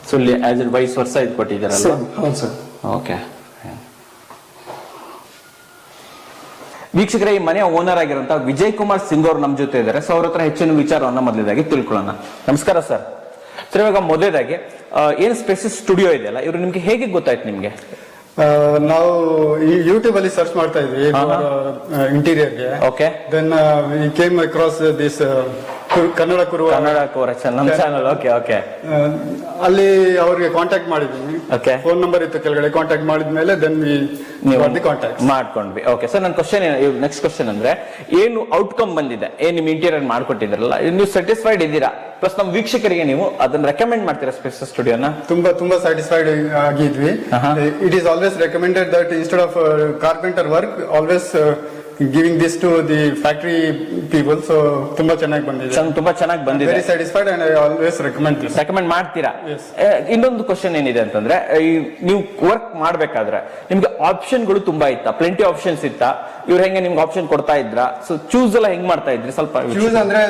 ಸೊ ಇಲ್ಲಿ ಆಸ್ ಇಟ್ ವೈಸ್ ವರ್ಷ ಇದು ಕೊಟ್ಟಿದ್ದೀರಲ್ಲ? ಹೌದು ಸರ್. ಓಕೆ. ವೀಕ್ಷಕರೇ, ಈ ಮನೆಯ ಓನರ್ ಆಗಿರುವಂತ ವಿಜಯ್ ಕುಮಾರ್ ಸಿಂಗ್ ಅವರು ನಮ್ಮ ಜೊತೆ ಇದ್ದಾರೆ. ಸೊ ಅವ್ರ ಹತ್ರ ಹೆಚ್ಚಿನ ವಿಚಾರವನ್ನ ಮೊದಲೇದಾಗಿ ತಿಳ್ಕೊಳ್ಳೋಣ. ನಮಸ್ಕಾರ ಸರ್. ಸರ್, ಇವಾಗ ಮೊದಲೇದಾಗಿ ಏನು ಸ್ಪೇಸಸ್ ಸ್ಟುಡಿಯೋ ಇದೆಯಲ್ಲ, ಇವರು ನಿಮ್ಗೆ ಹೇಗೆ ಗೊತ್ತಾಯ್ತು ನಿಮ್ಗೆ? ನಾವು ಯೂಟ್ಯೂಬ್ ಅಲ್ಲಿ ಸರ್ಚ್ ಮಾಡ್ತಾ ಇದ್ವಿ ಇಂಟೀರಿಯರ್ಗೆ. Okay. Then we came across this Kannada Kuruva ನಮ್ಮ ಚಾನಲ್. Okay okay. ಅಲ್ಲಿ ಅವ್ರಿಗೆ ಕಾಂಟ್ಯಾಕ್ಟ್ ಮಾಡಿದ್ವಿ. ಓಕೆ. ಫೋನ್ ನಂಬರ್ ಇತ್ತು ಕೆಳಗಡೆ. ಕಾಂಟ್ಯಾಕ್ಟ್ ಮಾಡಿದ್ಮೇಲೆ ದೆನ್ ವಿ ಕಾಂಟ್ಯಾಕ್ಟ್ ಮಾಡ್ಕೊಂಡ್ವಿ. ಓಕೆ ಸರ್, ನನ್ನ ಕ್ವಶನ್ ನೆಕ್ಸ್ಟ್ ಕ್ವಶನ್ ಅಂದ್ರೆ, ಏನು ಔಟ್ಕಮ್ ಬಂದಿದೆ, ಏನ್ ನಿಮ್ ಇಂಟೀರಿಯರ್ ಮಾಡ್ಕೊಟ್ಟಿದ್ರಲ್ಲ, ನೀವು ಸ್ಯಾಟಿಸ್ಫೈಡ್ ಇದ್ದೀರಾ? ಪ್ಲಸ್ ನಮ್ಮ ವೀಕ್ಷಕರಿಗೆ ನೀವು ಅದನ್ನ ರೆಕಮೆಂಡ್ ಮಾಡ್ತೀರಾ ಸ್ಪೇಸಸ್ ಸ್ಟುಡಿಯೋನ? ತುಂಬಾ ಸ್ಯಾಟಿಸ್ಫೈಡ್ ಆಗಿದ್ವಿ. It is always recommended that instead of carpenter work always giving this to the factory people. So ತುಂಬಾ ಚೆನ್ನಾಗಿ ಬಂದಿದೆ. ತುಂಬಾ ಚೆನ್ನಾಗಿ ಬಂದಿದೆ. Very satisfied and I always recommend this. Recommend ಮಾಡ್ತೀರಾ? ಇನ್ನೊಂದು ಕ್ವಶನ್ ಏನಿದೆ ಅಂತಂದ್ರೆ, ನೀವು ವರ್ಕ್ ಮಾಡ್ಬೇಕಾದ್ರೆ ನಿಮ್ಗೆ ಆಪ್ಷನ್ಗಳು ತುಂಬಾ ಇತ್ತ? ಪ್ಲೆಂಟಿ ಆಪ್ಷನ್ಸ್ ಇತ್ತ? ಇವ್ರು ಹೆಂಗೆ ನಿಮ್ಗೆ ಆಪ್ಷನ್ ಕೊಡ್ತಾ ಇದ್ರ? ಸೊ ಚೂಸ್ ಎಲ್ಲ ಹೆಂಗ್ ಮಾಡ್ತಾ ಇದ್ರಿ ಸ್ವಲ್ಪ? ಚೂಸ್ ಅಂದ್ರೆ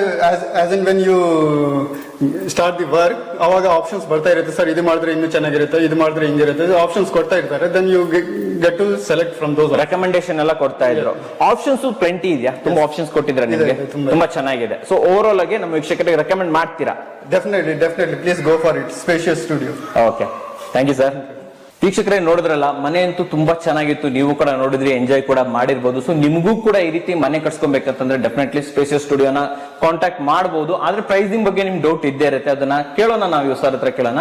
as in when you start the work, ಅವಾಗ ಆಪ್ಷನ್ಸ್ ಬರ್ತಾ ಇರುತ್ತೆ. ಸರ್, ಇದು ಮಾಡಿದ್ರೆ ಇನ್ನೂ ಚೆನ್ನಾಗಿರುತ್ತೆ, ಇದು ಮಾಡಿದ್ರೆ ಹಿಂಗಿರುತ್ತೆ, ಆಪ್ಷನ್ಸ್ ಕೊಡ್ತಾ ಇರ್ತಾರೆ. Then you get to select from those. Recommendation ಎಲ್ಲ ಕೊಡ್ತಾ ಇದ್ರು. ಆಪ್ಷನ್ಸ್ ಪ್ಲೆಂಟಿ ಇದೆಯಾ? ತುಂಬಾ ಆಪ್ಷನ್ಸ್ ಕೊಟ್ಟಿದ್ರೆ ನಿಮಗೆ? ತುಂಬಾ ಚೆನ್ನಾಗಿದೆ. ಸೊ ಓವರ್ ಆಲ್ ಆಗಿ ನಮ್ಮ ವೀಕ್ಷಕರಿಗೆ ರೆಕಮೆಂಡ್ ಮಾಡ್ತೀರಾ? Definitely please go for it. Spacious studio. Okay, thank you sir. ವೀಕ್ಷಕರೇ, ನೋಡಿದ್ರಲ್ಲ, ಮನೆ ಅಂತೂ ತುಂಬಾ ಚೆನ್ನಾಗಿತ್ತು. ನೀವು ಕೂಡ ನೋಡಿದ್ರಿ, ಎಂಜಾಯ್ ಕೂಡ ಮಾಡಿರ್ಬೋದು. ಸೊ ನಿಮಗೂ ಕೂಡ ಈ ರೀತಿ ಮನೆ ಕಟ್ಸ್ಕೊಬೇಕಂತಂದ್ರೆ ಡೆಫಿನೆಟ್ಲಿ ಸ್ಪೇಸಿಯಸ್ ಸ್ಟುಡಿಯೋನ ಕಾಂಟ್ಯಾಕ್ಟ್ ಮಾಡಬಹುದು. ಆದ್ರೆ ಪ್ರೈಸಿಂಗ್ ಬಗ್ಗೆ ನಿಮ್ ಡೌಟ್ ಇದ್ದೇ ಇರುತ್ತೆ, ಅದನ್ನ ಕೇಳೋಣ, ನಾವು ಸರ್ ಹತ್ರ ಕೇಳೋಣ.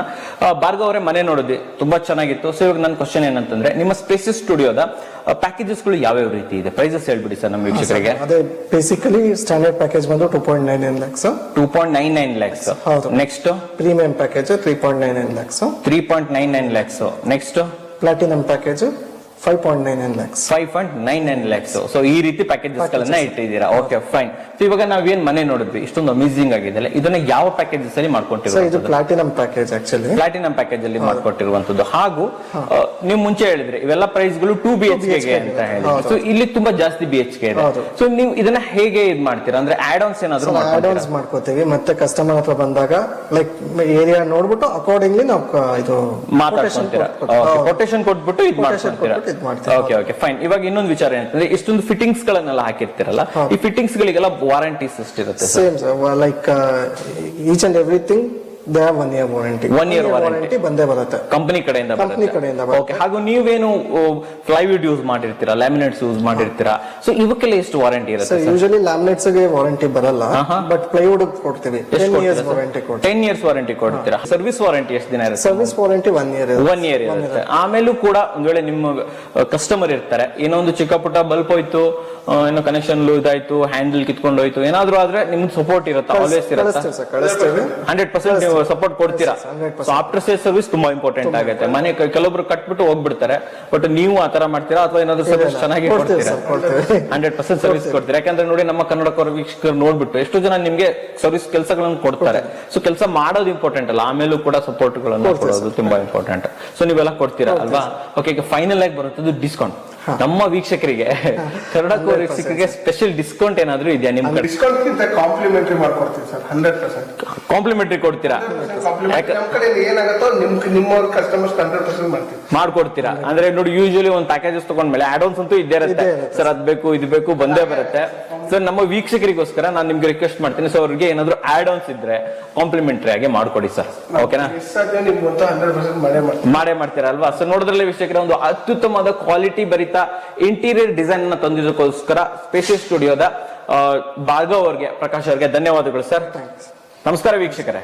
ಭಾರ್ಗವ್ ಅವರೇ, ಮನೆ ನೋಡಿದ್ವಿ, ತುಂಬಾ ಚೆನ್ನಾಗಿತ್ತು. ಸೊ ಇವಾಗ ನನ್ನ ಕ್ವಶನ್ ಏನಂತಂದ್ರೆ, ನಿಮ್ಮ ಸ್ಪೇಸಿಯಸ್ ಸ್ಟುಡಿಯೋದ ಪ್ಯಾಕೇಜಸ್ ಗಳು ಯಾವ್ಯಾವ ರೀತಿ ಇದೆ? ಪ್ರೈಸಸ್ ಹೇಳ್ಬಿಡಿ ಸರ್ ನಮ್ಮ ವೀಕ್ಷಕರಿಗೆ. ಅದೇ ಬೇಸಿಕಲಿ ಸ್ಟ್ಯಾಂಡರ್ಡ್ ಪ್ಯಾಕೇಜ್ ಬಂದು 2.99 lakhs. 2.99 lakhs. ಹೌದು. Next premium package 3.99 lakhs. 3.99 lakhs. Next platinum package 5.99 lakhs. 5.99 lakhs. So ಈ ರೀತಿ ಪ್ಯಾಕೇಜಸ್ ಗಳನ್ನ ಇಟ್ಟಿದ್ದೀರಾ. Okay, fine. ಸೊ ಇವಾಗ ನಾವೇನ್ ಮನೆ ನೋಡಿದ್ವಿ, ಇಷ್ಟೊಂದು ಅಮೇಸಿಂಗ್ ಆಗಿದೆ, ಇದನ್ನ ಯಾವ ಪ್ಯಾಕೇಜಸ್ ಅಲ್ಲಿ ಮಾಡ್ಕೊಂಡಿರೋ? ಇದು platinum package. Actually platinum package ಅಲ್ಲಿ ಮಾಡ್ಕೊಟ್ಟಿರುವಂತದ್ದು. ಹಾಗೂ ನೀವು ಮುಂಚೆ ಹೇಳಿದ್ರಿ ಇವೆಲ್ಲ ಪ್ರೈಸ್ ಗಳು 2 BHK ಅಂತ ಹೇಳಿ. ಸೊ ಇಲ್ಲಿ ತುಂಬಾ ಜಾಸ್ತಿ BHK ಇದೆ. ಸೊ ನೀವು ಇದನ್ನ ಹೇಗೆ ಇದ್ ಮಾಡ್ತೀರಾ? ಅಂದ್ರೆ ಆಡ್ ಆನ್ಸ್ ಏನಾದ್ರು ಆಡ್-ಆನ್ಸ್ ಮಾಡ್ಕೋತೀವಿ. ಮತ್ತೆ ಕಸ್ಟಮರ್ ಹತ್ರ ಬಂದಾಗ ಲೈಕ್ ಏರಿಯಾ ನೋಡ್ಬಿಟ್ಟು ಅಕಾರ್ಡಿಂಗ್ಲಿ ನಾವು ಇದು ಮಾತಾಡ್ಕೊಂತೀರಾ. ಕೊಟೇಶನ್ ಕೊಟ್ಬಿಟ್ಟು ಇದ್ ಮಾಡ್ಕೊಂತೀರಾ. Okay okay, fine. ಇವಾಗ ಇನ್ನೊಂದು ವಿಚಾರ ಏನಂತಂದ್ರೆ, ಇಷ್ಟೊಂದು ಫಿಟ್ಟಿಂಗ್ಸ್ ಗಳನ್ನೆಲ್ಲ ಹಾಕಿರ್ತೀರಲ್ಲ, ಈ ಫಿಟ್ಟಿಂಗ್ಸ್ ಗಳಿಗೆಲ್ಲ ವಾರಂಟೀಸ್ ಎಷ್ಟಿರುತ್ತೆ? Same like each and everything they have 1 year warranty. 1 year warranty ಬಂದೇ ಬರುತ್ತೆ ಕಂಪನಿ ಕಡೆಯಿಂದ ಕಂಪನಿ ಕಡೆಯಿಂದ ಬರುತ್ತೆ. ಓಕೆ. ಹಾಗೂ ನೀವೇನು ಪ್ಲೈವುಡ್ ಯೂಸ್ ಮಾಡಿರ್ತೀರಾ, ಲ್ಯಾಮಿನೇಟ್ಸ್ ಯೂಸ್ ಮಾಡಿರ್ತೀರಾ, ಸೊ ಇವಕ್ಕೆಲ್ಲ ಎಷ್ಟು ವಾರಂಟಿ ಇರುತ್ತೆ? ಯೂಶಲಿ ಲ್ಯಾಮಿನೇಟ್ಸ್ ಗೆ ವಾರಂಟಿ ಬರಲ್ಲ, ಬಟ್ ಪ್ಲೈವುಡ್ ಕೊಡ್ತೀವಿ 10 years ವಾರಂಟಿ ಕೊಡ್ತೀವಿ. 10 years ವಾರಂಟಿ ಕೊಡ್ತೀರಾ. ಸರ್ವಿಸ್ ವಾರಂಟಿ ಎಷ್ಟು ದಿನ ಇರುತ್ತೆ? ಸರ್ವಿಸ್ ವಾರಂಟಿ 1 year 1 year ಇರುತ್ತೆ. ಆಮೇಲೂ ಕೂಡ ಒಂದ್ ವೇಳೆ ನಿಮ್ಮ ಕಸ್ಟಮರ್ ಇರ್ತಾರೆ, ಏನೋ ಒಂದು ಚಿಕ್ಕ ಪುಟ್ಟ ಬಲ್ಪ್ ಹೋಯ್ತು, ಏನೋ ಕನೆಕ್ಷನ್ ಇದಾಯ್ತು, ಹ್ಯಾಂಡಲ್ ಕಿತ್ಕೊಂಡು ಹೋಯ್ತು, ಏನಾದ್ರೂ ಆದ್ರೆ ನಿಮ್ಗೆ ಸಪೋರ್ಟ್ ಇರುತ್ತೆ, ಆಲ್ವೇಸ್ ಇರುತ್ತೆ. 100% ನೀವು ಸಪೋರ್ಟ್ ಕೊಡ್ತೀರಾ. ಆಫ್ಟರ್ ಸೇಲ್ ಸರ್ವಿಸ್ ತುಂಬಾ ಇಂಪಾರ್ಟೆಂಟ್ ಆಗುತ್ತೆ. ಮನೆ ಕೆಲವೊಬ್ರು ಕಟ್ಬಿಟ್ಟು ಹೋಗ್ಬಿಡ್ತಾರೆ, ಬಟ್ ನೀವು ಆತರ ಮಾಡ್ತೀರಾ ಅಥವಾ ಏನಾದ್ರು ಸರ್ವಿಸ್ ಚೆನ್ನಾಗಿ ಕೊಡ್ತೀರಾ? 100% ಸರ್ವಿಸ್ ಕೊಡ್ತೀರಾ. ಯಾಕಂದ್ರೆ ನೋಡಿ, ನಮ್ಮ ಕನ್ನಡಕರ ವೀಕ್ಷಕರು ನೋಡ್ಬಿಟ್ಟು ಎಷ್ಟೋ ಜನ ನಿಮ್ಗೆ ಸರ್ವಿಸ್ ಕೆಲಸಗಳನ್ನು ಕೊಡ್ತಾರೆ. ಸೊ ಕೆಲಸ ಮಾಡೋದು ಇಂಪಾರ್ಟೆಂಟ್ ಅಲ್ಲ, ಆಮೇಲೂ ಕೂಡ ಸಪೋರ್ಟ್ ಗಳನ್ನು ಕೊಡೋದು ತುಂಬಾ ಇಂಪಾರ್ಟೆಂಟ್. ಸೊ ನೀವೆಲ್ಲ ಕೊಡ್ತೀರಾ ಅಲ್ವಾ? ಓಕೆ, ಈಗ ಫೈನಲ್ ಆಗಿ ಬರುತ್ತದೆ ಡಿಸ್ಕೌಂಟ್. ನಮ್ಮ ವೀಕ್ಷಕರಿಗೆ, ಕನ್ನಡಕ ವೀಕ್ಷಕರಿಗೆ ಸ್ಪೆಷಲ್ ಡಿಸ್ಕೌಂಟ್ ಏನಾದ್ರು ಇದೆಯಾ ನಿಮ್ ಕಡೆ? ಡಿಸ್ಕೌಂಟ್ ಗಿಂತ ಕಾಂಪ್ಲಿಮೆಂಟರಿ ಮಾಡ್ಕೊಡ್ತೀವಿ ಸರ್. 100% ಕಾಂಪ್ಲಿಮೆಂಟರಿ ಕೊಡ್ತೀರಾ? ನಮ್ಮ ಕಡೆ ಏನಾಗುತ್ತೋ ನಿಮ್ಮ ಕಸ್ಟಮರ್ಸ್ 100% ಮಾಡ್ತೀವಿ, ಮಾಡ್ಕೊಡ್ತೀರಾ. ಅಂದ್ರೆ ನೋಡಿ, ಯೂಶಲಿ ಒಂದು ಪ್ಯಾಕೇಜಸ್ ತಗೊಂಡ್ಮೇಲೆ ಆಡ್ ಆನ್ಸ್ ಅಂತೂ ಇದ್ದೇ ಇರುತ್ತೆ ಸರ್, ಅದ್ ಬೇಕು ಇದು ಬೇಕು ಬಂದೇ ಬರುತ್ತೆ. ಸೊ ನಮ್ಮ ವೀಕ್ಷಕರಿಗೋಸ್ಕರ ನಾನು ನಿಮ್ಗೆ ರಿಕ್ವೆಸ್ಟ್ ಮಾಡ್ತೀನಿ, ಸೊ ಅವ್ರಿಗೆ ಏನಾದ್ರು ಆಡ್ ಆನ್ಸ್ ಇದ್ರೆ ಕಾಂಪ್ಲಿಮೆಂಟರಿ ಆಗಿ ಮಾಡ್ಕೊಡಿ ಸರ್. ಓಕೆನಾ? ನಿಮ್ಗಂತೂ 100% ಮಾಡೇ ಮಾಡ್ತೀರಾ ಅಲ್ವಾ? ಸೊ ನೋಡಿದ್ರಲ್ಲಿ ವೀಕ್ಷಕರ, ಒಂದು ಅತ್ಯುತ್ತಮವಾದ ಕ್ವಾಲಿಟಿ ಭರಿತ ಇಂಟೀರಿಯರ್ ಡಿಸೈನ್ ಅನ್ನ ತಂದಿದ್ದಕ್ಕೋಸ್ಕರ ಸ್ಪೇಸಿಯಸ್ ಸ್ಟುಡಿಯೋದ ಭಾರ್ಗವ್ ಅವ್ರಿಗೆ, ಪ್ರಕಾಶ್ ಅವ್ರಿಗೆ ಧನ್ಯವಾದಗಳು ಸರ್. ನಮಸ್ಕಾರ ವೀಕ್ಷಕರೇ.